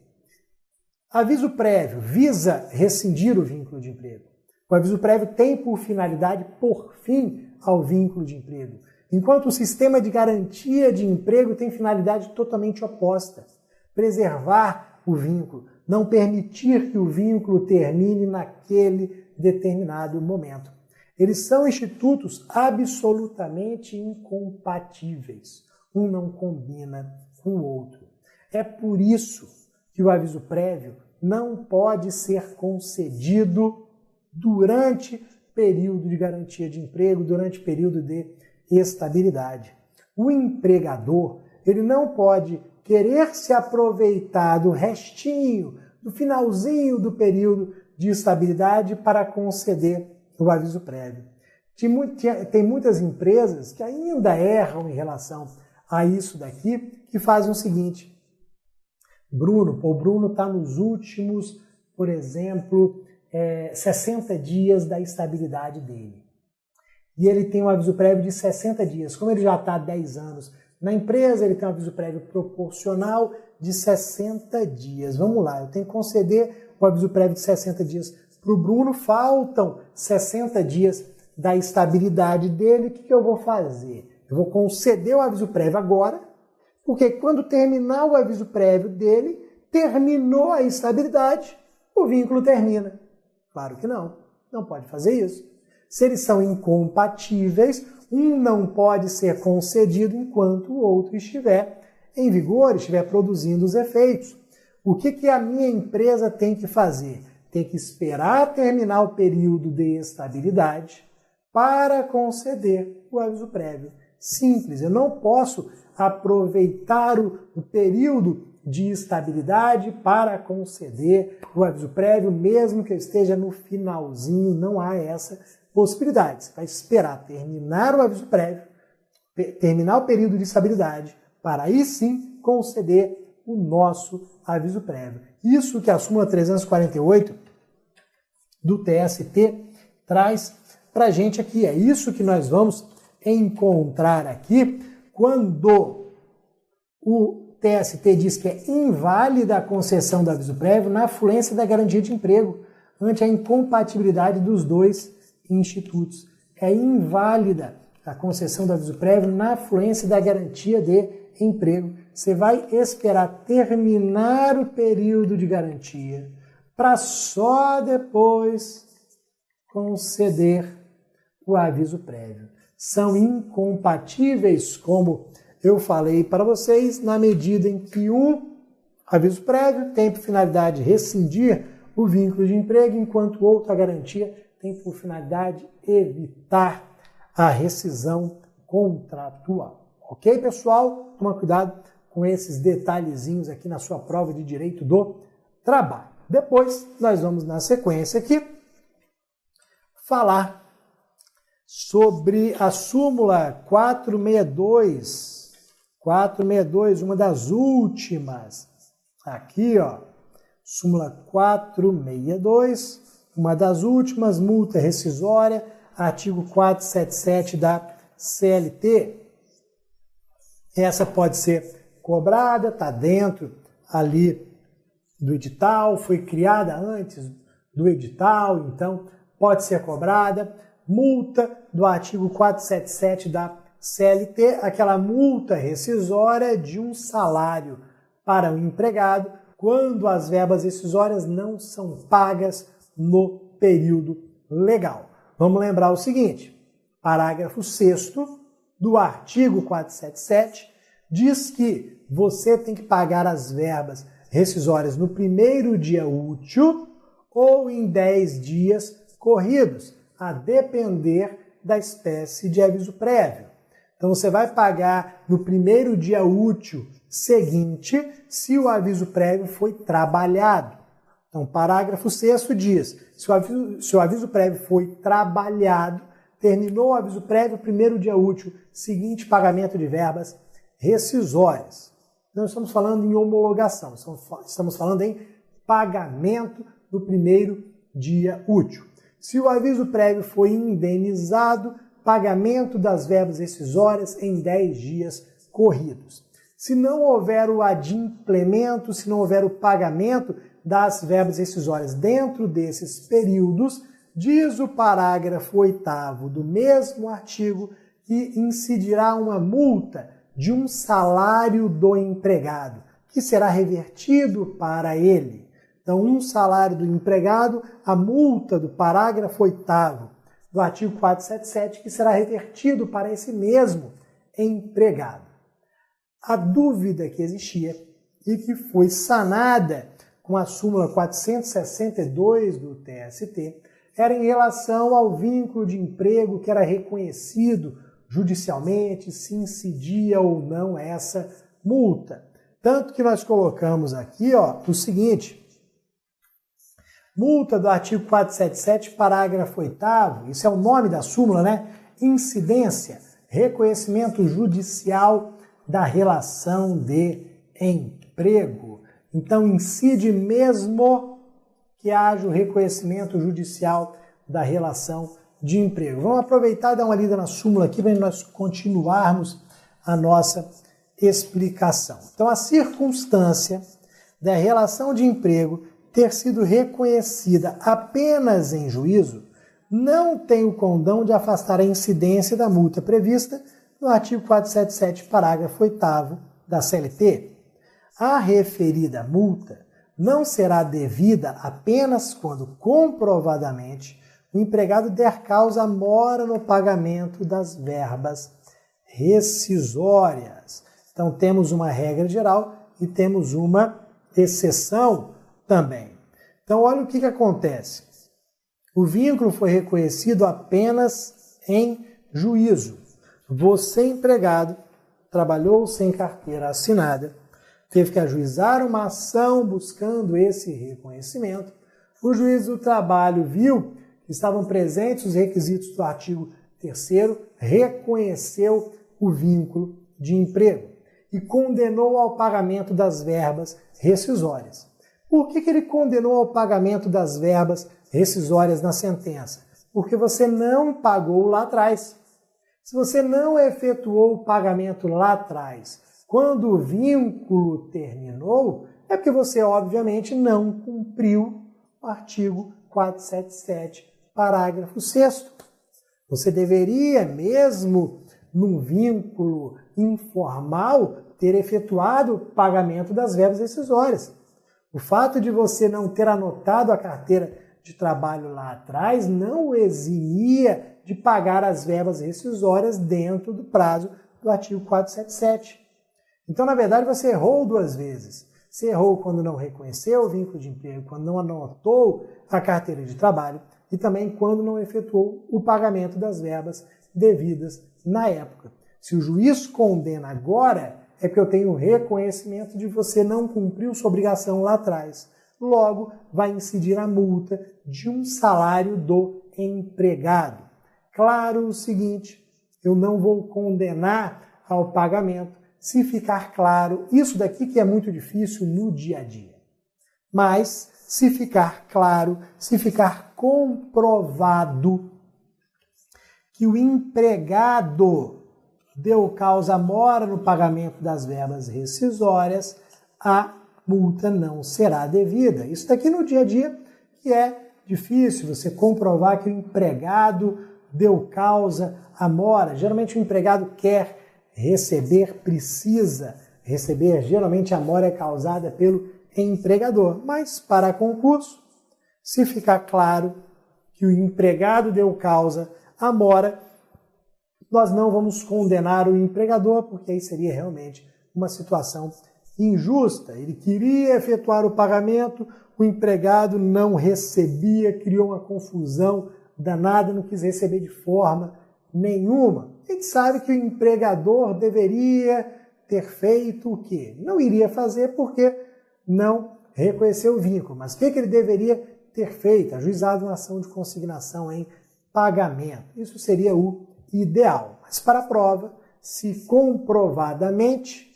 Aviso prévio visa rescindir o vínculo de emprego. O aviso prévio tem por finalidade pôr fim ao vínculo de emprego, enquanto o sistema de garantia de emprego tem finalidade totalmente oposta: preservar o vínculo, não permitir que o vínculo termine naquele determinado momento. Eles são institutos absolutamente incompatíveis. Um não combina com o outro. É por isso que o aviso prévio não pode ser concedido durante período de garantia de emprego, durante período de estabilidade. O empregador, ele não pode querer se aproveitar do restinho, do finalzinho do período de estabilidade para conceder o aviso prévio. Tem muitas empresas que ainda erram em relação a isso daqui, que fazem o seguinte: o Bruno está nos últimos, por exemplo, 60 dias da estabilidade dele. E ele tem um aviso prévio de 60 dias. Como ele já está há 10 anos na empresa, ele tem um aviso prévio proporcional de 60 dias. Vamos lá, eu tenho que conceder o aviso prévio de 60 dias para o Bruno, faltam 60 dias da estabilidade dele. O que eu vou fazer? Eu vou conceder o aviso prévio agora, porque quando terminar o aviso prévio dele, terminou a estabilidade, o vínculo termina. Claro que não pode fazer isso. Se eles são incompatíveis, um não pode ser concedido enquanto o outro estiver em vigor, estiver produzindo os efeitos. O que a minha empresa tem que fazer? Tem que esperar terminar o período de estabilidade para conceder o aviso prévio. Simples, eu não posso aproveitar o período de estabilidade para conceder o aviso prévio, mesmo que eu esteja no finalzinho, não há essa possibilidade. Você vai esperar terminar o aviso prévio, terminar o período de estabilidade, para aí sim conceder o nosso aviso prévio. Isso que a súmula 348 do TST traz para a gente aqui. É isso que nós vamos encontrar aqui quando o TST diz que é inválida a concessão do aviso prévio na fluência da garantia de emprego ante a incompatibilidade dos dois institutos. É inválida a concessão do aviso prévio na fluência da garantia de emprego. Você vai esperar terminar o período de garantia para só depois conceder o aviso prévio. São incompatíveis, como eu falei para vocês, na medida em que um aviso prévio tem por finalidade rescindir o vínculo de emprego, enquanto o outro, a garantia, tem por finalidade evitar a rescisão contratual. Ok, pessoal? Toma cuidado com esses detalhezinhos aqui na sua prova de direito do trabalho. Depois, nós vamos na sequência aqui falar sobre a súmula 462, uma das últimas. Aqui, Súmula 462, uma das últimas, multa rescisória, artigo 477 da CLT. Essa pode ser cobrada, está dentro ali do edital, foi criada antes do edital, então pode ser cobrada. Multa do artigo 477 da CLT, aquela multa rescisória de um salário para o empregado quando as verbas rescisórias não são pagas no período legal. Vamos lembrar o seguinte, parágrafo 6º do artigo 477 diz que você tem que pagar as verbas rescisórias no primeiro dia útil ou em 10 dias corridos, a depender da espécie de aviso prévio. Então você vai pagar no primeiro dia útil seguinte se o aviso prévio foi trabalhado. Então, parágrafo 6º diz, se o aviso prévio foi trabalhado, terminou o aviso prévio, primeiro dia útil, seguinte pagamento de verbas rescisórias. Não estamos falando em homologação, estamos falando em pagamento no primeiro dia útil. Se o aviso prévio foi indenizado, pagamento das verbas rescisórias em 10 dias corridos. Se não houver o adimplemento, se não houver o pagamento das verbas rescisórias dentro desses períodos, diz o parágrafo 8º do mesmo artigo que incidirá uma multa de um salário do empregado, que será revertido para ele. Então, um salário do empregado, a multa do parágrafo 8º do artigo 477, que será revertido para esse mesmo empregado. A dúvida que existia e que foi sanada com a súmula 462 do TST era em relação ao vínculo de emprego que era reconhecido judicialmente, se incidia ou não essa multa. Tanto que nós colocamos aqui o seguinte, multa do artigo 477, parágrafo 8º, isso é o nome da súmula, né? Incidência, reconhecimento judicial da relação de emprego. Então, incide mesmo que haja o reconhecimento judicial da relação de emprego. Vamos aproveitar e dar uma lida na súmula aqui para nós continuarmos a nossa explicação. Então, a circunstância da relação de emprego ter sido reconhecida apenas em juízo não tem o condão de afastar a incidência da multa prevista no artigo 477, parágrafo 8º da CLT. A referida multa não será devida apenas quando comprovadamente o empregado der causa à mora no pagamento das verbas rescisórias. Então, temos uma regra geral e temos uma exceção também. Então, olha o que acontece. O vínculo foi reconhecido apenas em juízo. Você, empregado, trabalhou sem carteira assinada, teve que ajuizar uma ação buscando esse reconhecimento. O juiz do trabalho viu que estavam presentes os requisitos do artigo 3º, reconheceu o vínculo de emprego e condenou ao pagamento das verbas rescisórias. Por que ele condenou ao pagamento das verbas rescisórias na sentença? Porque você não pagou lá atrás. Se você não efetuou o pagamento lá atrás, quando o vínculo terminou, é porque você, obviamente, não cumpriu o artigo 477, parágrafo 6º. Você deveria, mesmo num vínculo informal, ter efetuado o pagamento das verbas rescisórias. O fato de você não ter anotado a carteira de trabalho lá atrás não o eximia de pagar as verbas rescisórias dentro do prazo do artigo 477. Então, na verdade, você errou duas vezes. Você errou quando não reconheceu o vínculo de emprego, quando não anotou a carteira de trabalho e também quando não efetuou o pagamento das verbas devidas na época. Se o juiz condena agora, é porque eu tenho reconhecimento de você não cumpriu sua obrigação lá atrás. Logo, vai incidir a multa de um salário do empregado. Claro o seguinte, eu não vou condenar ao pagamento se ficar claro isso daqui que é muito difícil no dia a dia. Mas, se ficar claro, se ficar comprovado que o empregado deu causa à mora no pagamento das verbas rescisórias, a multa não será devida. Isso daqui no dia a dia que é difícil você comprovar que o empregado deu causa à mora. Geralmente o empregado quer receber, precisa receber. Geralmente a mora é causada pelo empregador. Mas para concurso, se ficar claro que o empregado deu causa à mora, nós não vamos condenar o empregador, porque aí seria realmente uma situação injusta. Ele queria efetuar o pagamento, o empregado não recebia, criou uma confusão danada, não quis receber de forma nenhuma. A gente sabe que o empregador deveria ter feito o quê? Não iria fazer porque não reconheceu o vínculo. Mas o que ele deveria ter feito? Ajuizado uma ação de consignação em pagamento. Isso seria o ideal. Mas para a prova, se comprovadamente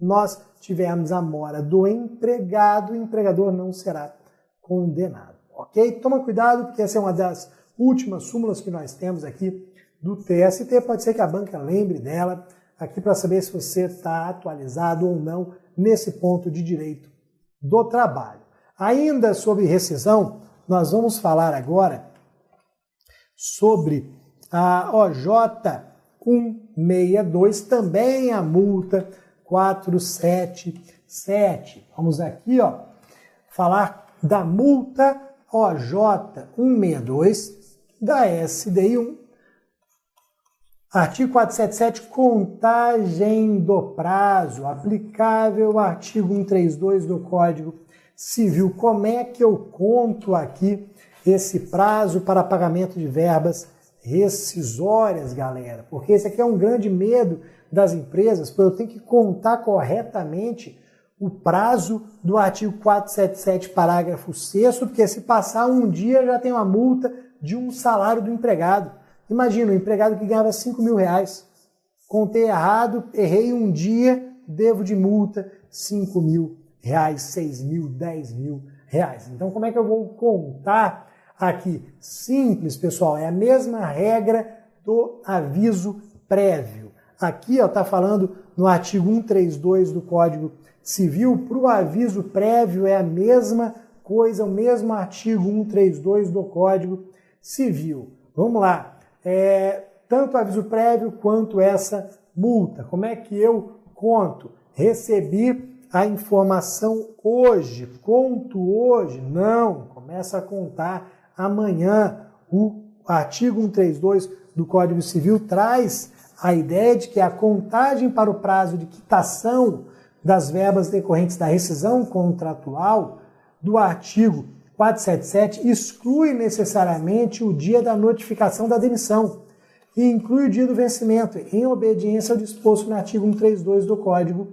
nós tivermos a mora do empregado, o empregador não será condenado. Ok? Toma cuidado, porque essa é uma das últimas súmulas que nós temos aqui do TST. Pode ser que a banca lembre dela aqui para saber se você está atualizado ou não nesse ponto de direito do trabalho. Ainda sobre rescisão, nós vamos falar agora sobre a OJ 162, também a multa 477. Vamos aqui, falar da multa OJ 162 da SDI 1. Artigo 477, contagem do prazo, aplicável ao artigo 132 do Código Civil. Como é que eu conto aqui esse prazo para pagamento de verbas rescisórias, galera? Porque esse aqui é um grande medo das empresas, porque eu tenho que contar corretamente o prazo do artigo 477, parágrafo 6º, porque se passar um dia já tem uma multa de um salário do empregado. Imagina, um empregado que ganhava R$5.000, contei errado, errei um dia, devo de multa R$5.000, R$6.000, R$10.000. Então, como é que eu vou contar aqui? Simples, pessoal, é a mesma regra do aviso prévio. Aqui está falando no artigo 132 do Código Civil, para o aviso prévio é a mesma coisa, o mesmo artigo 132 do Código Civil. Vamos lá. Tanto o aviso prévio quanto essa multa. Como é que eu conto? Recebi a informação hoje, conto hoje? Não, começa a contar amanhã. O artigo 132 do Código Civil traz a ideia de que a contagem para o prazo de quitação das verbas decorrentes da rescisão contratual do artigo 477 exclui necessariamente o dia da notificação da demissão e inclui o dia do vencimento, em obediência ao disposto no artigo 132 do Código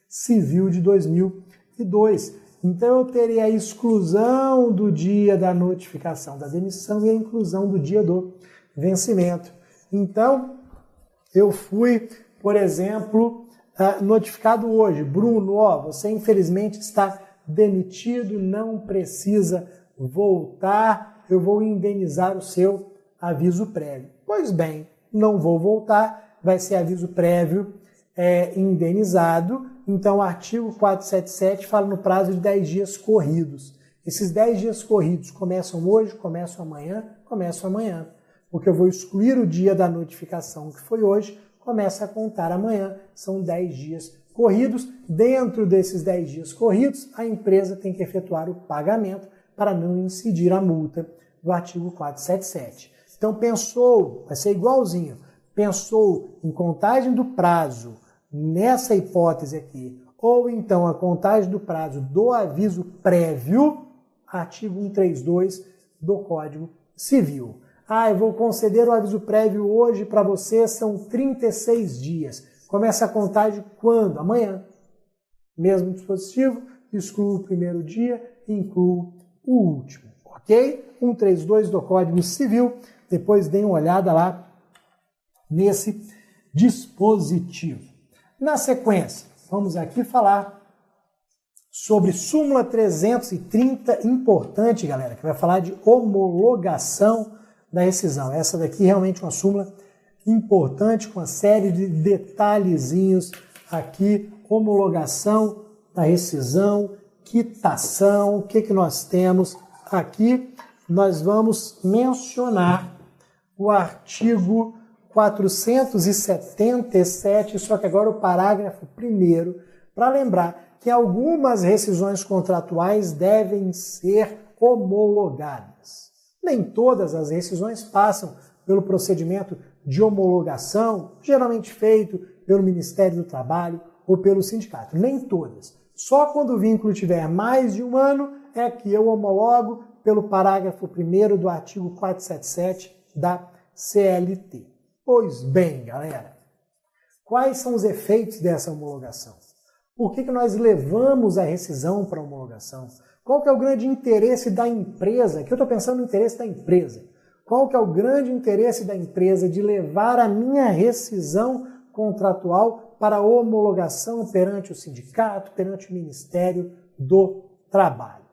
Civil de 2002. Então, eu teria a exclusão do dia da notificação da demissão e a inclusão do dia do vencimento. Então, eu fui, por exemplo, notificado hoje, Bruno, você infelizmente está demitido, não precisa voltar, eu vou indenizar o seu aviso prévio. Pois bem, não vou voltar, vai ser aviso prévio indenizado. Então, o artigo 477 fala no prazo de 10 dias corridos. Esses 10 dias corridos começam hoje, começam amanhã, porque eu vou excluir o dia da notificação que foi hoje, começa a contar amanhã, são 10 dias corridos. Dentro desses 10 dias corridos, a empresa tem que efetuar o pagamento para não incidir a multa do artigo 477. Então, pensou, vai ser igualzinho, pensou em contagem do prazo nessa hipótese aqui, ou então a contagem do prazo do aviso prévio, artigo 132 do Código Civil. Eu vou conceder o aviso prévio hoje para você, são 36 dias. Começa a contagem quando? Amanhã. Mesmo dispositivo, excluo o primeiro dia e incluo o último. Ok? 132 do Código Civil. Depois dê uma olhada lá nesse dispositivo. Na sequência, vamos aqui falar sobre súmula 330, importante, galera, que vai falar de homologação da rescisão. Essa daqui é realmente uma súmula importante, com uma série de detalhezinhos aqui, homologação da rescisão, quitação, o que nós temos aqui? Nós vamos mencionar o artigo 477, só que agora o parágrafo 1º, para lembrar que algumas rescisões contratuais devem ser homologadas. Nem todas as rescisões passam pelo procedimento de homologação, geralmente feito pelo Ministério do Trabalho ou pelo sindicato. Nem todas. Só quando o vínculo tiver mais de um ano é que eu homologo pelo parágrafo 1º do artigo 477 da CLT. Pois bem, galera, quais são os efeitos dessa homologação? Por que nós levamos a rescisão para a homologação? Qual que é o grande interesse da empresa? Aqui eu estou pensando no interesse da empresa. Qual que é o grande interesse da empresa de levar a minha rescisão contratual para homologação perante o sindicato, perante o Ministério do Trabalho?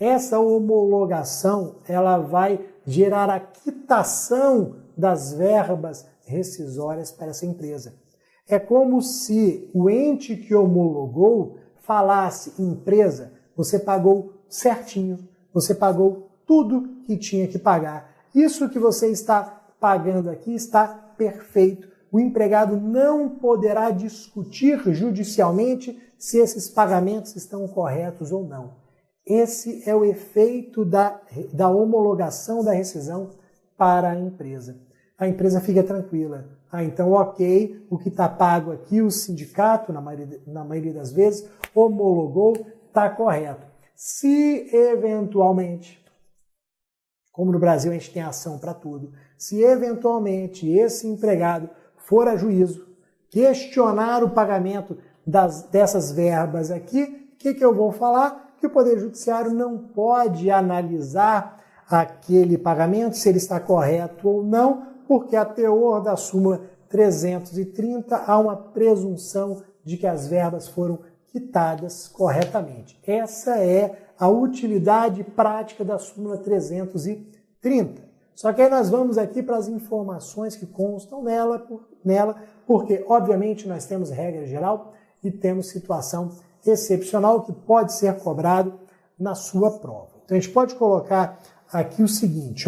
Essa homologação, ela vai gerar a quitação das verbas rescisórias para essa empresa. É como se o ente que homologou falasse: empresa, você pagou certinho, você pagou tudo que tinha que pagar. Isso que você está pagando aqui está perfeito. O empregado não poderá discutir judicialmente se esses pagamentos estão corretos ou não. Esse é o efeito da homologação da rescisão para a empresa. A empresa fica tranquila. Então, ok, o que está pago aqui, o sindicato, na maioria das vezes, homologou, está correto. Se eventualmente, como no Brasil a gente tem ação para tudo, se eventualmente esse empregado for a juízo, questionar o pagamento dessas verbas aqui, o que eu vou falar? Que o Poder Judiciário não pode analisar aquele pagamento, se ele está correto ou não, porque a teor da súmula 330 há uma presunção de que as verbas foram quitadas corretamente. Essa é a utilidade prática da súmula 330. Só que aí nós vamos aqui para as informações que constam nela, porque obviamente nós temos regra geral e temos situação excepcional que pode ser cobrado na sua prova. Então a gente pode colocar aqui o seguinte,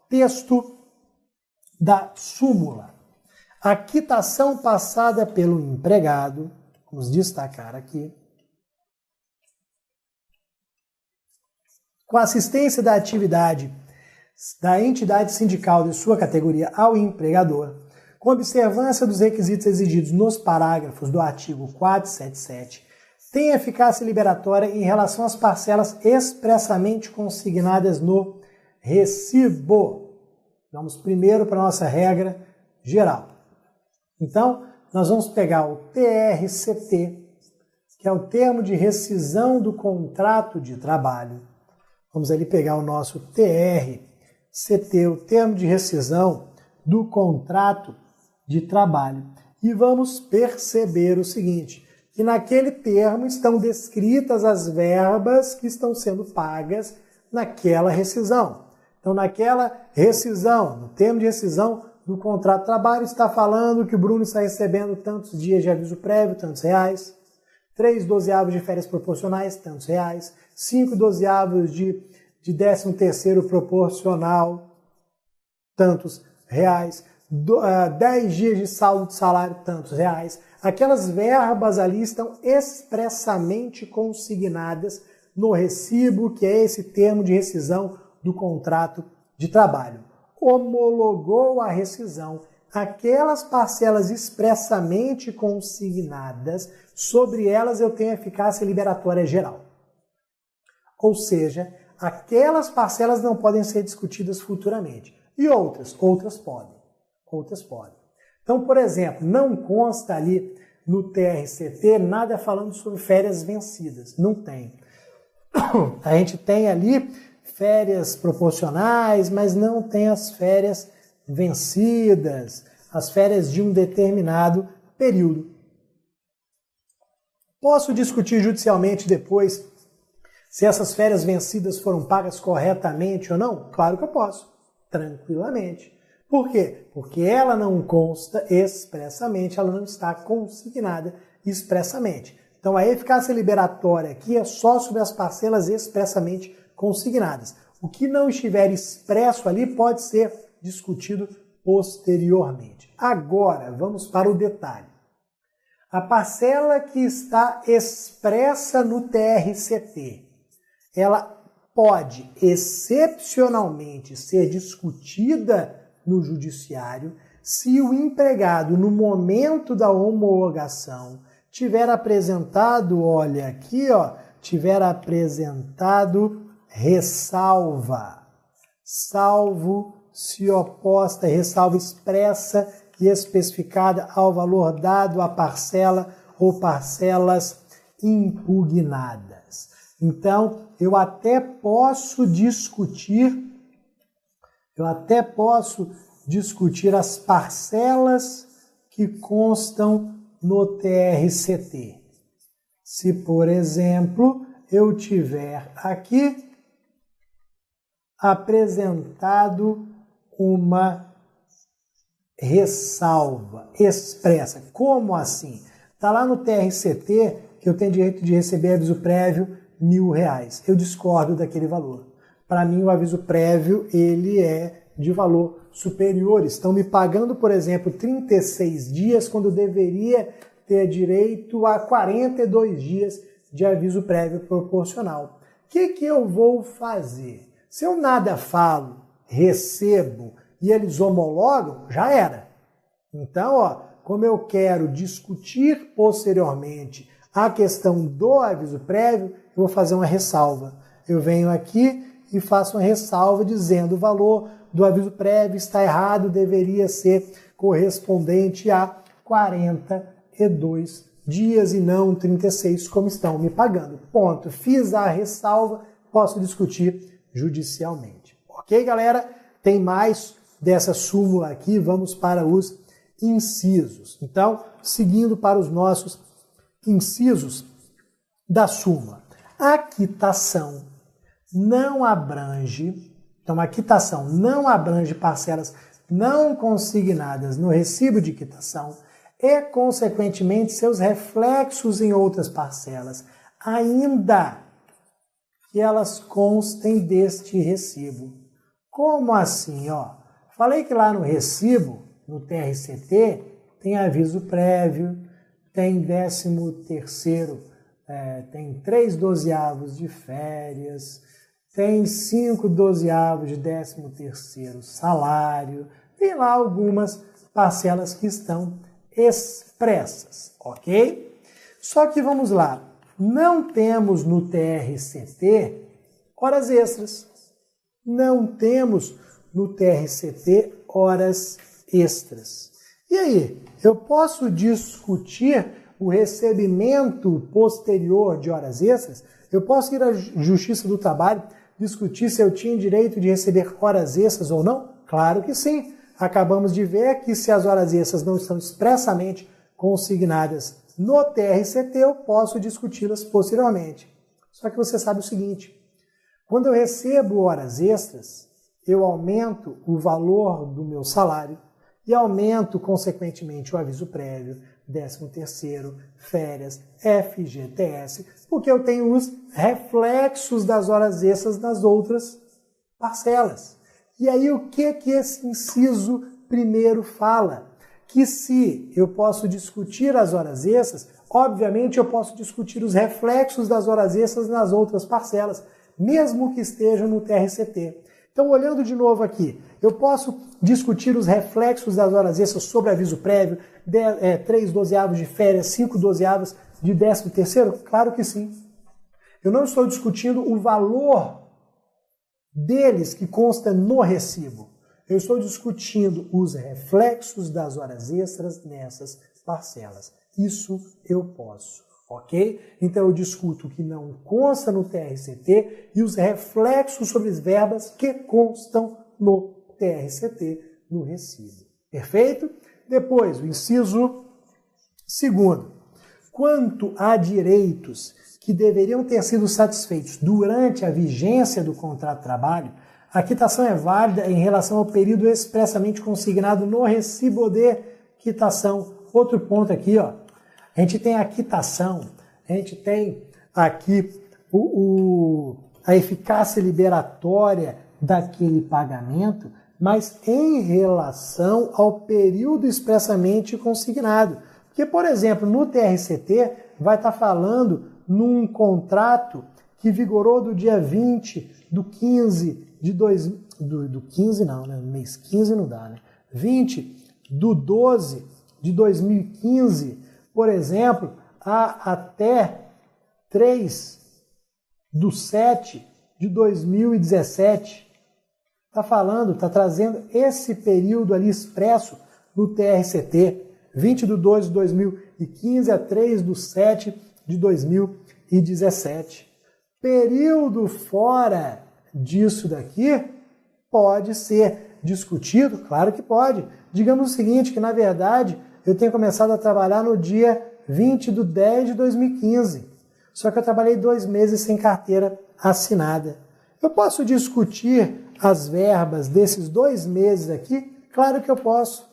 texto da súmula. A quitação passada pelo empregado, vamos destacar aqui, com assistência da atividade da entidade sindical de sua categoria ao empregador, com observância dos requisitos exigidos nos parágrafos do artigo 477, tem eficácia liberatória em relação às parcelas expressamente consignadas no recibo. Vamos primeiro para a nossa regra geral. Então, nós vamos pegar o TRCT, que é o termo de rescisão do contrato de trabalho. Vamos ali pegar o nosso TRCT, o termo de rescisão do contrato de trabalho. E vamos perceber o seguinte, que naquele termo estão descritas as verbas que estão sendo pagas naquela rescisão. Então, naquela rescisão, no termo de rescisão do contrato de trabalho, está falando que o Bruno está recebendo tantos dias de aviso prévio, tantos reais, 3 dozeavos de férias proporcionais, tantos reais, 5 dozeavos de 13º proporcional, tantos reais, 10 dias de saldo de salário, tantos reais. Aquelas verbas ali estão expressamente consignadas no recibo, que é esse termo de rescisão do contrato de trabalho. Homologou a rescisão. Aquelas parcelas expressamente consignadas, sobre elas eu tenho eficácia liberatória geral. Ou seja, aquelas parcelas não podem ser discutidas futuramente. E outras? Outras podem. Outras podem. Então, por exemplo, não consta ali no TRCT nada falando sobre férias vencidas. Não tem. A gente tem ali férias proporcionais, mas não tem as férias vencidas, as férias de um determinado período. Posso discutir judicialmente depois se essas férias vencidas foram pagas corretamente ou não? Claro que eu posso, tranquilamente. Por quê? Porque ela não consta expressamente, ela não está consignada expressamente. Então a eficácia liberatória aqui é só sobre as parcelas expressamente consignadas. O que não estiver expresso ali pode ser discutido posteriormente. Agora, vamos para o detalhe. A parcela que está expressa no TRCT, ela pode excepcionalmente ser discutida no judiciário se o empregado, no momento da homologação, tiver apresentado, olha aqui, ó, tiver apresentado ressalva, salvo se oposta, ressalva expressa e especificada ao valor dado à parcela ou parcelas impugnadas. Então, eu até posso discutir as parcelas que constam no TRCT. Se, por exemplo, eu tiver aqui apresentado uma ressalva expressa. Como assim? Está lá no TRCT que eu tenho direito de receber aviso prévio R$1.000. Eu discordo daquele valor. Para mim, o aviso prévio ele é de valor superior. Estão me pagando, por exemplo, 36 dias quando deveria ter direito a 42 dias de aviso prévio proporcional. O que eu vou fazer? Se eu nada falo, recebo e eles homologam, já era. Então, ó, como eu quero discutir posteriormente a questão do aviso prévio, eu vou fazer uma ressalva. Eu venho aqui e faço uma ressalva dizendo o valor do aviso prévio está errado, deveria ser correspondente a 42 dias e não 36, como estão me pagando. Ponto. Fiz a ressalva, posso discutir judicialmente. Ok, galera? Tem mais dessa súmula aqui, vamos para os incisos. Então, seguindo para os nossos incisos da súmula. A quitação não abrange, então a quitação não abrange parcelas não consignadas no recibo de quitação e, consequentemente, seus reflexos em outras parcelas, ainda que elas constem deste recibo. Como assim? Falei que lá no recibo, no TRCT, tem aviso prévio, tem 13º, tem 3/12 de férias, tem 5/12 de 13º salário, tem lá algumas parcelas que estão expressas, ok? Só que vamos lá, não temos no TRCT horas extras, não temos no TRCT horas extras. E aí, eu posso discutir o recebimento posterior de horas extras? Eu posso ir à Justiça do Trabalho discutir se eu tinha direito de receber horas extras ou não? Claro que sim. Acabamos de ver que se as horas extras não estão expressamente consignadas no TRCT, eu posso discuti-las posteriormente. Só que você sabe o seguinte, quando eu recebo horas extras, eu aumento o valor do meu salário e aumento, consequentemente, o aviso prévio, 13º, férias, FGTS, porque eu tenho os reflexos das horas extras nas outras parcelas. E aí, o que esse inciso primeiro fala? Que se eu posso discutir as horas extras, obviamente eu posso discutir os reflexos das horas extras nas outras parcelas, mesmo que estejam no TRCT. Então, olhando de novo aqui, eu posso discutir os reflexos das horas extras sobre aviso prévio, 3/12 de férias, 5/12 de 13º? Claro que sim. Eu não estou discutindo o valor deles que consta no recibo. Eu estou discutindo os reflexos das horas extras nessas parcelas. Isso eu posso, ok? Então eu discuto o que não consta no TRCT e os reflexos sobre as verbas que constam no TRCT, no recibo. Perfeito? Depois, o inciso 2º. quanto a direitos que deveriam ter sido satisfeitos durante a vigência do contrato de trabalho, a quitação é válida em relação ao período expressamente consignado no recibo de quitação. Outro ponto aqui, ó, a gente tem a quitação, a gente tem aqui a eficácia liberatória daquele pagamento, mas em relação ao período expressamente consignado. Porque, por exemplo, no TRCT vai estar falando num contrato que vigorou do dia 20 do 15 de do 15 não, né? No mês 15 não dá, né? 20 do 12 de 2015, por exemplo, até 3 do 7 de 2017. Está falando, está trazendo esse período ali expresso no TRCT, 20 do 12 de 2015 a 3 do 7 de 2017. Período fora disso daqui pode ser discutido? Claro que pode. Digamos o seguinte, que na verdade eu tenho começado a trabalhar no dia 20 de 10 de 2015. Só que eu trabalhei 2 meses sem carteira assinada. Eu posso discutir as verbas desses 2 meses aqui? Claro que eu posso.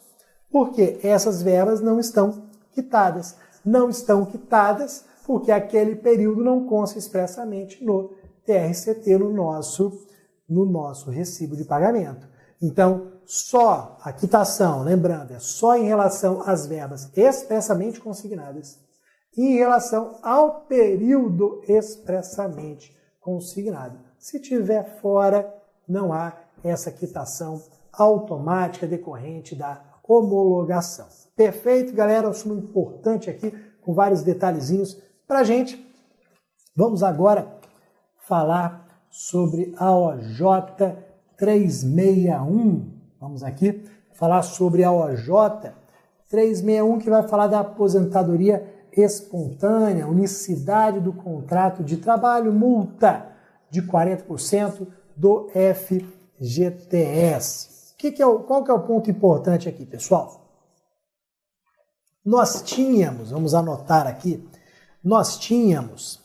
Porque essas verbas não estão quitadas. Não estão quitadas porque aquele período não consta expressamente no TRCT, no nosso recibo de pagamento. Então, só a quitação, lembrando, é só em relação às verbas expressamente consignadas e em relação ao período expressamente consignado. Se tiver fora, não há essa quitação automática decorrente da homologação. Perfeito, galera? Um assunto importante aqui, com vários detalhezinhos para a gente. Vamos agora falar sobre a OJ 361. Vamos aqui falar sobre a OJ 361, que vai falar da aposentadoria espontânea, unicidade do contrato de trabalho, multa de 40% do FGTS. Qual que é o ponto importante aqui, pessoal? Nós tínhamos, vamos anotar aqui, nós tínhamos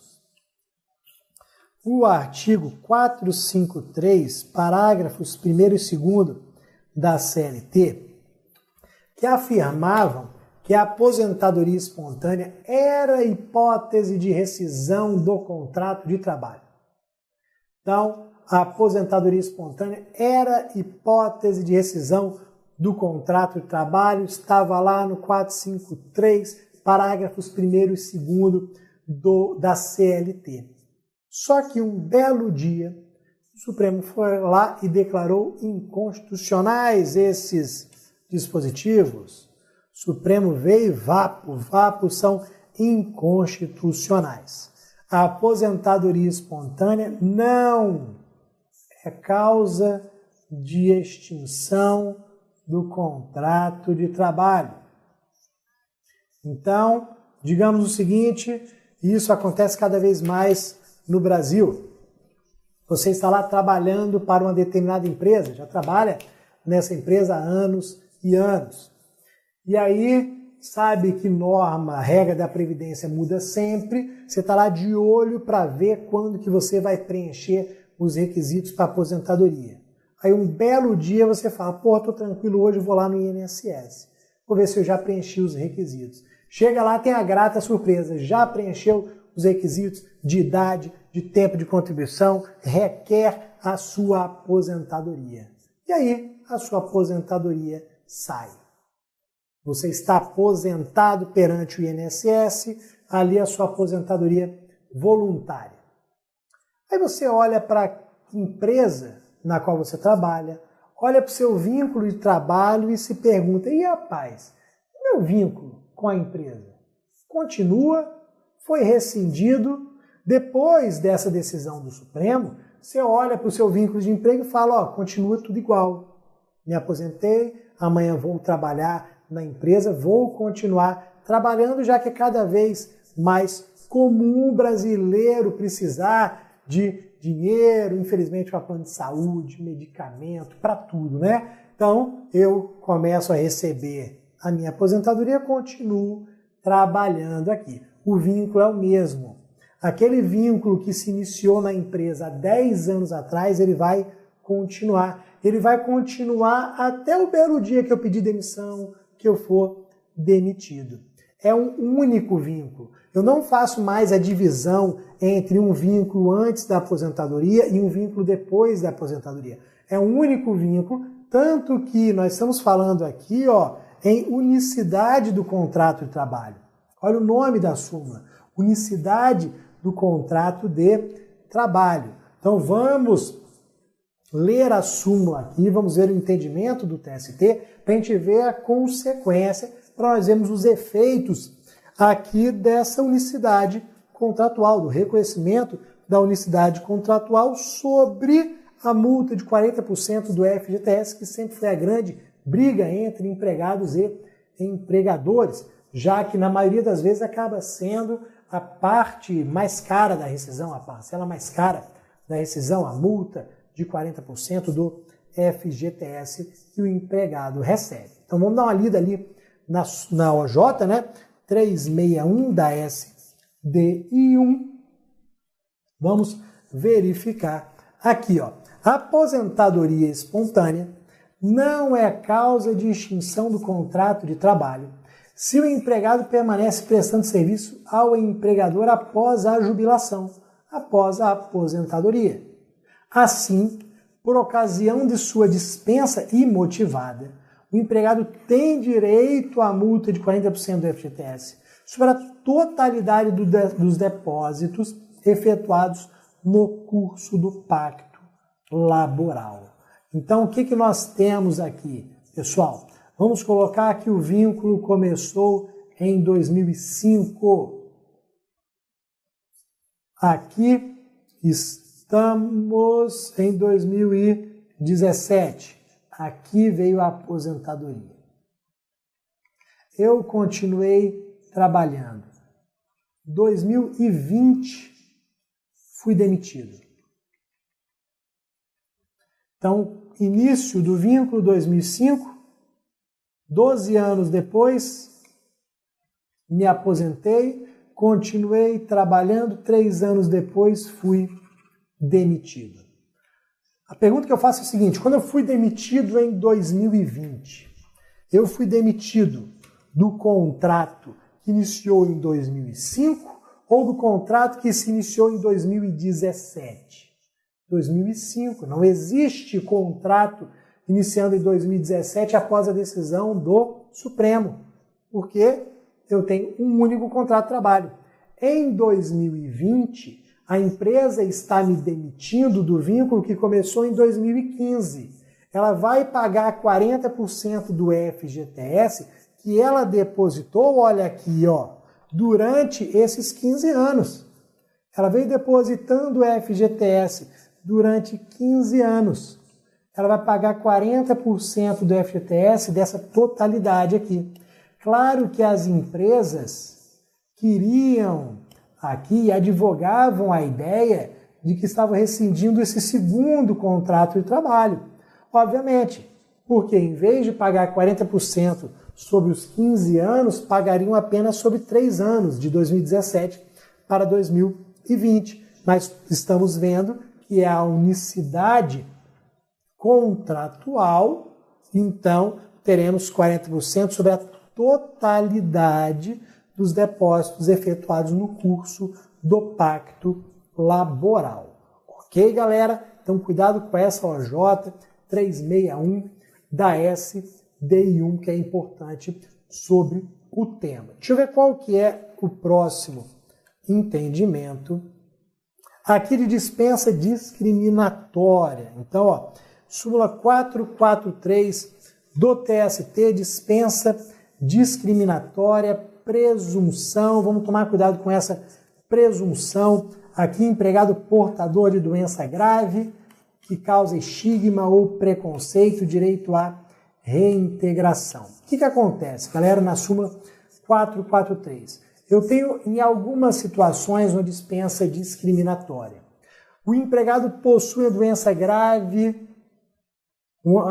o artigo 453, parágrafos 1º e 2º da CLT, que afirmavam que a aposentadoria espontânea era hipótese de rescisão do contrato de trabalho. Então, a aposentadoria espontânea era hipótese de rescisão do contrato de trabalho, estava lá no 453, parágrafos 1º e 2º da CLT. Só que um belo dia, o Supremo foi lá e declarou inconstitucionais esses dispositivos. O Supremo veio vapo são inconstitucionais. A aposentadoria espontânea não é causa de extinção do contrato de trabalho. Então, digamos o seguinte, isso acontece cada vez mais no Brasil. Você está lá trabalhando para uma determinada empresa, já trabalha nessa empresa há anos e anos. E aí, sabe que norma, regra da Previdência muda sempre, você está lá de olho para ver quando que você vai preencher os requisitos para aposentadoria. Aí um belo dia você fala, pô, estou tranquilo hoje, vou lá no INSS. Vou ver se eu já preenchi os requisitos. Chega lá, tem a grata surpresa, já preencheu os requisitos de idade, de tempo de contribuição, requer a sua aposentadoria. E aí, a sua aposentadoria sai. Você está aposentado perante o INSS, ali a sua aposentadoria voluntária. Aí você olha para a empresa na qual você trabalha, olha para o seu vínculo de trabalho e se pergunta, e rapaz, meu vínculo com a empresa continua? Foi rescindido? Depois dessa decisão do Supremo, você olha para o seu vínculo de emprego e fala, ó, continua tudo igual. Me aposentei, amanhã vou trabalhar na empresa, vou continuar trabalhando, já que é cada vez mais comum o brasileiro precisar de dinheiro, infelizmente para plano de saúde, medicamento, para tudo, né? Então, eu começo a receber a minha aposentadoria, continuo trabalhando aqui. o vínculo é o mesmo. Aquele vínculo que se iniciou na empresa há 10 anos atrás, ele vai continuar. Ele vai continuar até o belo dia que eu pedir demissão, que eu for demitido. É um único vínculo. Eu não faço mais a divisão entre um vínculo antes da aposentadoria e um vínculo depois da aposentadoria. É um único vínculo, tanto que nós estamos falando aqui, em unicidade do contrato de trabalho. Olha o nome da súmula, unicidade do contrato de trabalho. Então vamos ler a súmula aqui, vamos ver o entendimento do TST, para a gente ver a consequência, para nós vermos os efeitos aqui dessa unicidade contratual, do reconhecimento da unicidade contratual sobre a multa de 40% do FGTS, que sempre foi a grande briga entre empregados e empregadores, já que na maioria das vezes acaba sendo a parte mais cara da rescisão, a parcela mais cara da rescisão, a multa de 40% do FGTS que o empregado recebe. Então vamos dar uma lida ali na OJ, né? 361 da SDI1. Vamos verificar aqui, aposentadoria espontânea não é causa de extinção do contrato de trabalho se o empregado permanece prestando serviço ao empregador após a jubilação, após a aposentadoria. Assim, por ocasião de sua dispensa imotivada, o empregado tem direito à multa de 40% do FGTS sobre a totalidade dos depósitos efetuados no curso do pacto laboral. Então, o que nós temos aqui, pessoal? Vamos colocar que o vínculo começou em 2005. Aqui estamos em 2017. Aqui veio a aposentadoria. Eu continuei trabalhando. 2020 fui demitido. Então, início do vínculo 2005, 12 anos depois, me aposentei, continuei trabalhando, 3 anos depois fui demitido. A pergunta que eu faço é a seguinte: quando eu fui demitido em 2020, eu fui demitido do contrato que iniciou em 2005 ou do contrato que se iniciou em 2017? 2005. Não existe contrato iniciando em 2017 após a decisão do Supremo, porque eu tenho um único contrato de trabalho. Em 2020, a empresa está me demitindo do vínculo que começou em 2015. Ela vai pagar 40% do FGTS que ela depositou, olha aqui, durante esses 15 anos. Ela veio depositando o FGTS durante 15 anos. Ela vai pagar 40% do FGTS dessa totalidade aqui. Claro que as empresas queriam aqui, advogavam a ideia de que estavam rescindindo esse segundo contrato de trabalho. Obviamente, porque em vez de pagar 40% sobre os 15 anos, pagariam apenas sobre 3 anos, de 2017 para 2020. Mas estamos vendo que é a unicidade contratual, então teremos 40% sobre a totalidade dos depósitos efetuados no curso do pacto laboral. Ok, galera? Então cuidado com essa OJ 361 da SDI1, que é importante sobre o tema. Deixa eu ver qual que é o próximo entendimento. Aqui de dispensa discriminatória. Então, súmula 443 do TST, dispensa discriminatória, presunção. Vamos tomar cuidado com essa presunção. Aqui, empregado portador de doença grave que causa estigma ou preconceito, direito à reintegração. O que acontece, galera, na súmula 443? Eu tenho, em algumas situações, uma dispensa discriminatória. O empregado possui a doença grave,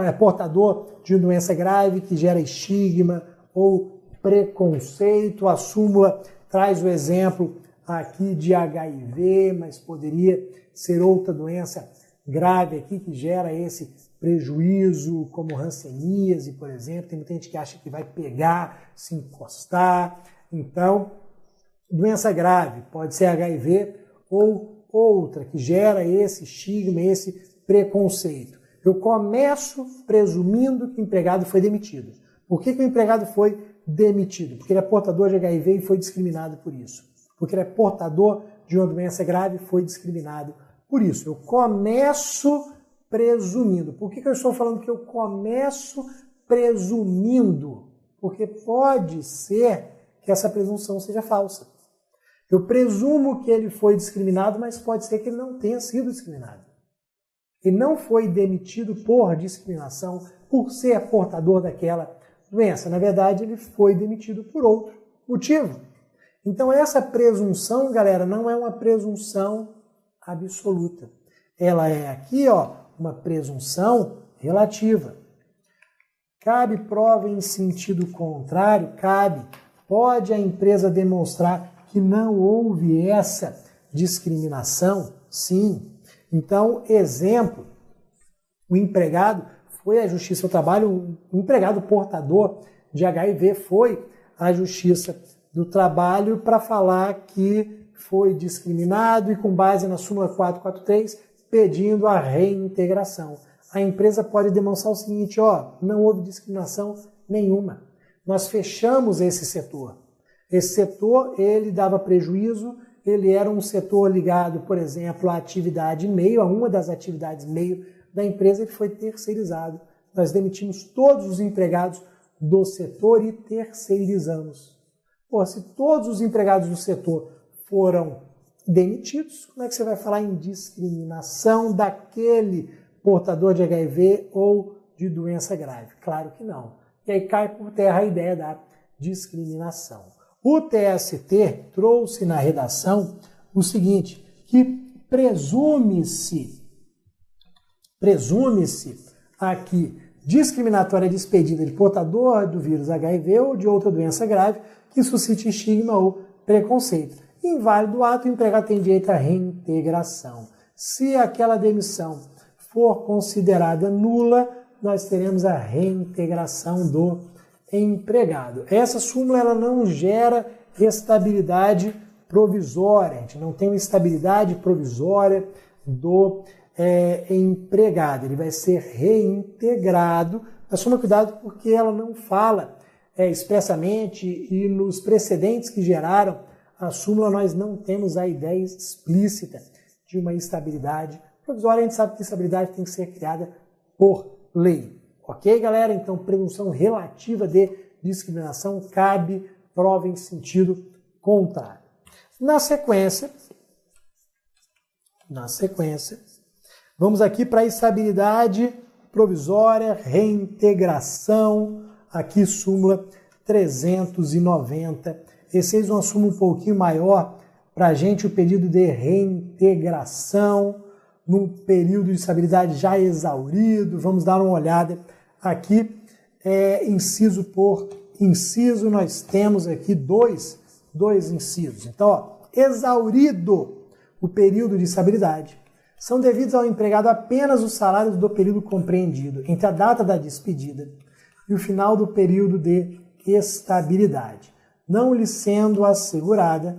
é portador de uma doença grave que gera estigma ou preconceito. A súmula traz o exemplo aqui de HIV, mas poderia ser outra doença grave aqui que gera esse prejuízo, como hanseníase, por exemplo. Tem muita gente que acha que vai pegar, se encostar. Então, doença grave pode ser HIV ou outra que gera esse estigma, esse preconceito. Eu começo presumindo que o empregado foi demitido. Por que o empregado foi demitido? Porque ele é portador de HIV e foi discriminado por isso. Porque ele é portador de uma doença grave e foi discriminado por isso. Eu começo presumindo. Por que eu estou falando que eu começo presumindo? Porque pode ser que essa presunção seja falsa. Eu presumo que ele foi discriminado, mas pode ser que ele não tenha sido discriminado. Ele não foi demitido por discriminação, por ser portador daquela doença. Na verdade, ele foi demitido por outro motivo. Então, essa presunção, galera, não é uma presunção absoluta. Ela é aqui, uma presunção relativa. Cabe prova em sentido contrário? Cabe. Pode a empresa demonstrar que não houve essa discriminação? Sim. Então, exemplo, o empregado foi à Justiça do Trabalho, um empregado portador de HIV foi à Justiça do Trabalho para falar que foi discriminado e com base na súmula 443 pedindo a reintegração. A empresa pode demonstrar o seguinte, não houve discriminação nenhuma. Nós fechamos esse setor. Esse setor, ele dava prejuízo, ele era um setor ligado, por exemplo, à atividade meio, a uma das atividades meio da empresa, ele foi terceirizado. Nós demitimos todos os empregados do setor e terceirizamos. Se todos os empregados do setor foram demitidos, como é que você vai falar em discriminação daquele portador de HIV ou de doença grave? Claro que não. E aí cai por terra a ideia da discriminação. O TST trouxe na redação o seguinte, que presume-se aqui discriminatória despedida de portador do vírus HIV ou de outra doença grave que suscite estigma ou preconceito. Inválido o ato, o empregado tem direito à reintegração. Se aquela demissão for considerada nula, nós teremos a reintegração do empregado. Essa súmula ela não gera estabilidade provisória, a gente não tem uma estabilidade provisória do empregado, ele vai ser reintegrado, mas toma cuidado porque ela não fala expressamente e nos precedentes que geraram a súmula nós não temos a ideia explícita de uma estabilidade provisória, a gente sabe que a estabilidade tem que ser criada por lei. Ok, galera? Então, presunção relativa de discriminação cabe prova em sentido contrário. Na sequência, vamos aqui para a estabilidade provisória, reintegração, aqui súmula 390. Esse é uma súmula um pouquinho maior para a gente, o pedido de reintegração num período de estabilidade já exaurido. Vamos dar uma olhada aqui, inciso por inciso, nós temos aqui dois incisos. Então, exaurido o período de estabilidade, são devidos ao empregado apenas os salários do período compreendido entre a data da despedida e o final do período de estabilidade, não lhe sendo assegurada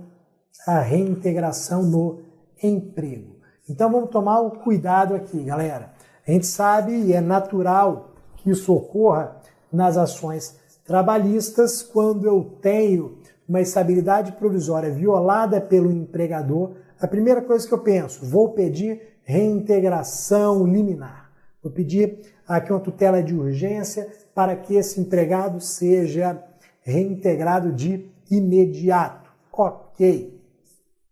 a reintegração no emprego. Então vamos tomar o cuidado aqui, galera. A gente sabe e é natural que isso ocorra nas ações trabalhistas quando eu tenho uma estabilidade provisória violada pelo empregador. A primeira coisa que eu penso, vou pedir reintegração liminar. Vou pedir aqui uma tutela de urgência para que esse empregado seja reintegrado de imediato. Ok.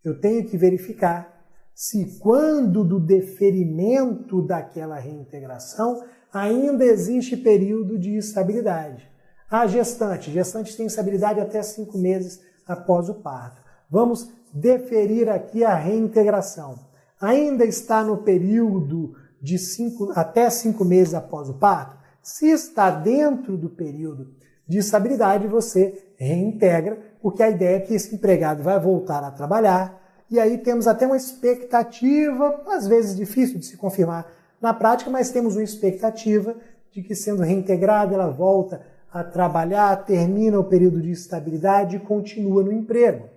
Eu tenho que verificar se quando do deferimento daquela reintegração ainda existe período de estabilidade. A gestante tem estabilidade até 5 meses após o parto. Vamos deferir aqui a reintegração. Ainda está no período de até 5 meses após o parto? Se está dentro do período de estabilidade, você reintegra, porque a ideia é que esse empregado vai voltar a trabalhar, e aí temos até uma expectativa, às vezes difícil de se confirmar na prática, mas temos uma expectativa de que, sendo reintegrada, ela volta a trabalhar, termina o período de estabilidade e continua no emprego.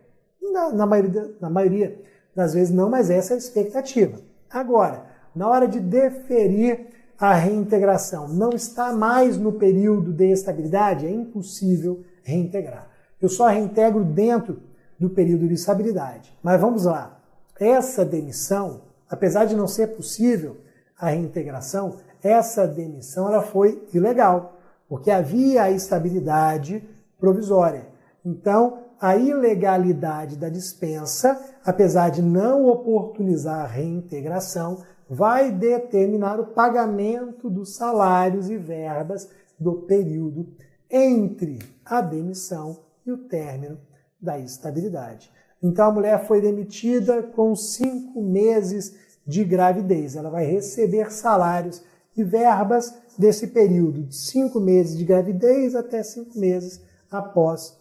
Na maioria das vezes não, mas essa é a expectativa. Agora, na hora de deferir a reintegração, não está mais no período de estabilidade, é impossível reintegrar. Eu só reintegro dentro do período de estabilidade. Mas vamos lá, essa demissão, apesar de não ser possível a reintegração, essa demissão ela foi ilegal, porque havia a estabilidade provisória. Então, a ilegalidade da dispensa, apesar de não oportunizar a reintegração, vai determinar o pagamento dos salários e verbas do período entre a demissão e o término da estabilidade. Então, a mulher foi demitida com 5 meses de gravidez. Ela vai receber salários e verbas desse período de 5 meses de gravidez até 5 meses após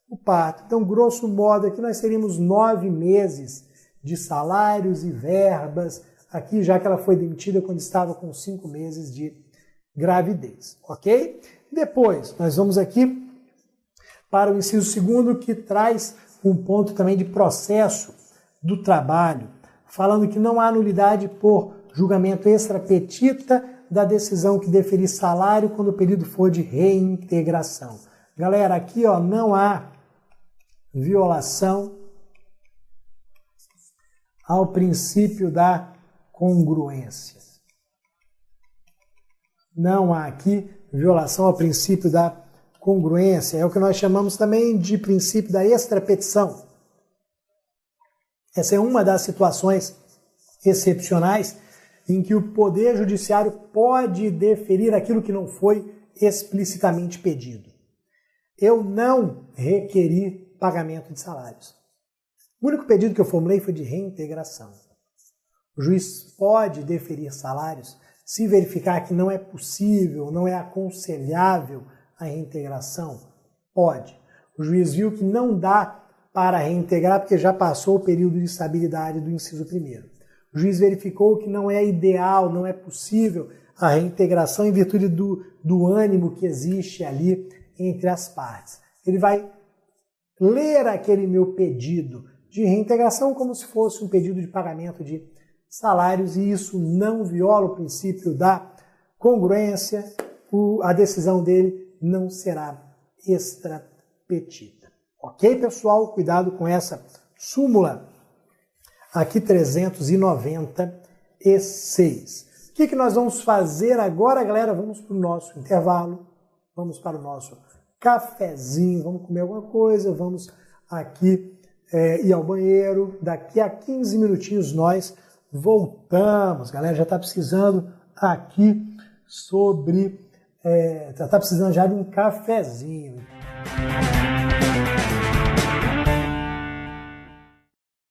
o parto. Então, grosso modo, aqui nós teríamos 9 meses de salários e verbas, aqui já que ela foi demitida quando estava com 5 meses de gravidez, ok? Depois, nós vamos aqui para o inciso 2º, que traz um ponto também de processo do trabalho, falando que não há nulidade por julgamento extra petita da decisão que deferir salário quando o período for de reintegração. Galera, aqui não há violação ao princípio da congruência. Não há aqui violação ao princípio da congruência. É o que nós chamamos também de princípio da extrapetição. Essa é uma das situações excepcionais em que o Poder Judiciário pode deferir aquilo que não foi explicitamente pedido. Eu não requeri pagamento de salários. O único pedido que eu formulei foi de reintegração. O juiz pode deferir salários se verificar que não é possível, não é aconselhável a reintegração? Pode. O juiz viu que não dá para reintegrar porque já passou o período de estabilidade do inciso 1º. O juiz verificou que não é ideal, não é possível a reintegração em virtude do ânimo que existe ali entre as partes. Ele vai ler aquele meu pedido de reintegração como se fosse um pedido de pagamento de salários, e isso não viola o princípio da congruência. A decisão dele não será extrapetita. Ok, pessoal? Cuidado com essa súmula aqui 396. O que nós vamos fazer agora, galera? Vamos para o nosso intervalo, vamos para o nosso cafezinho, vamos comer alguma coisa, vamos aqui ir ao banheiro. Daqui a 15 minutinhos nós voltamos. Galera, já está precisando aqui já está precisando já de um cafezinho.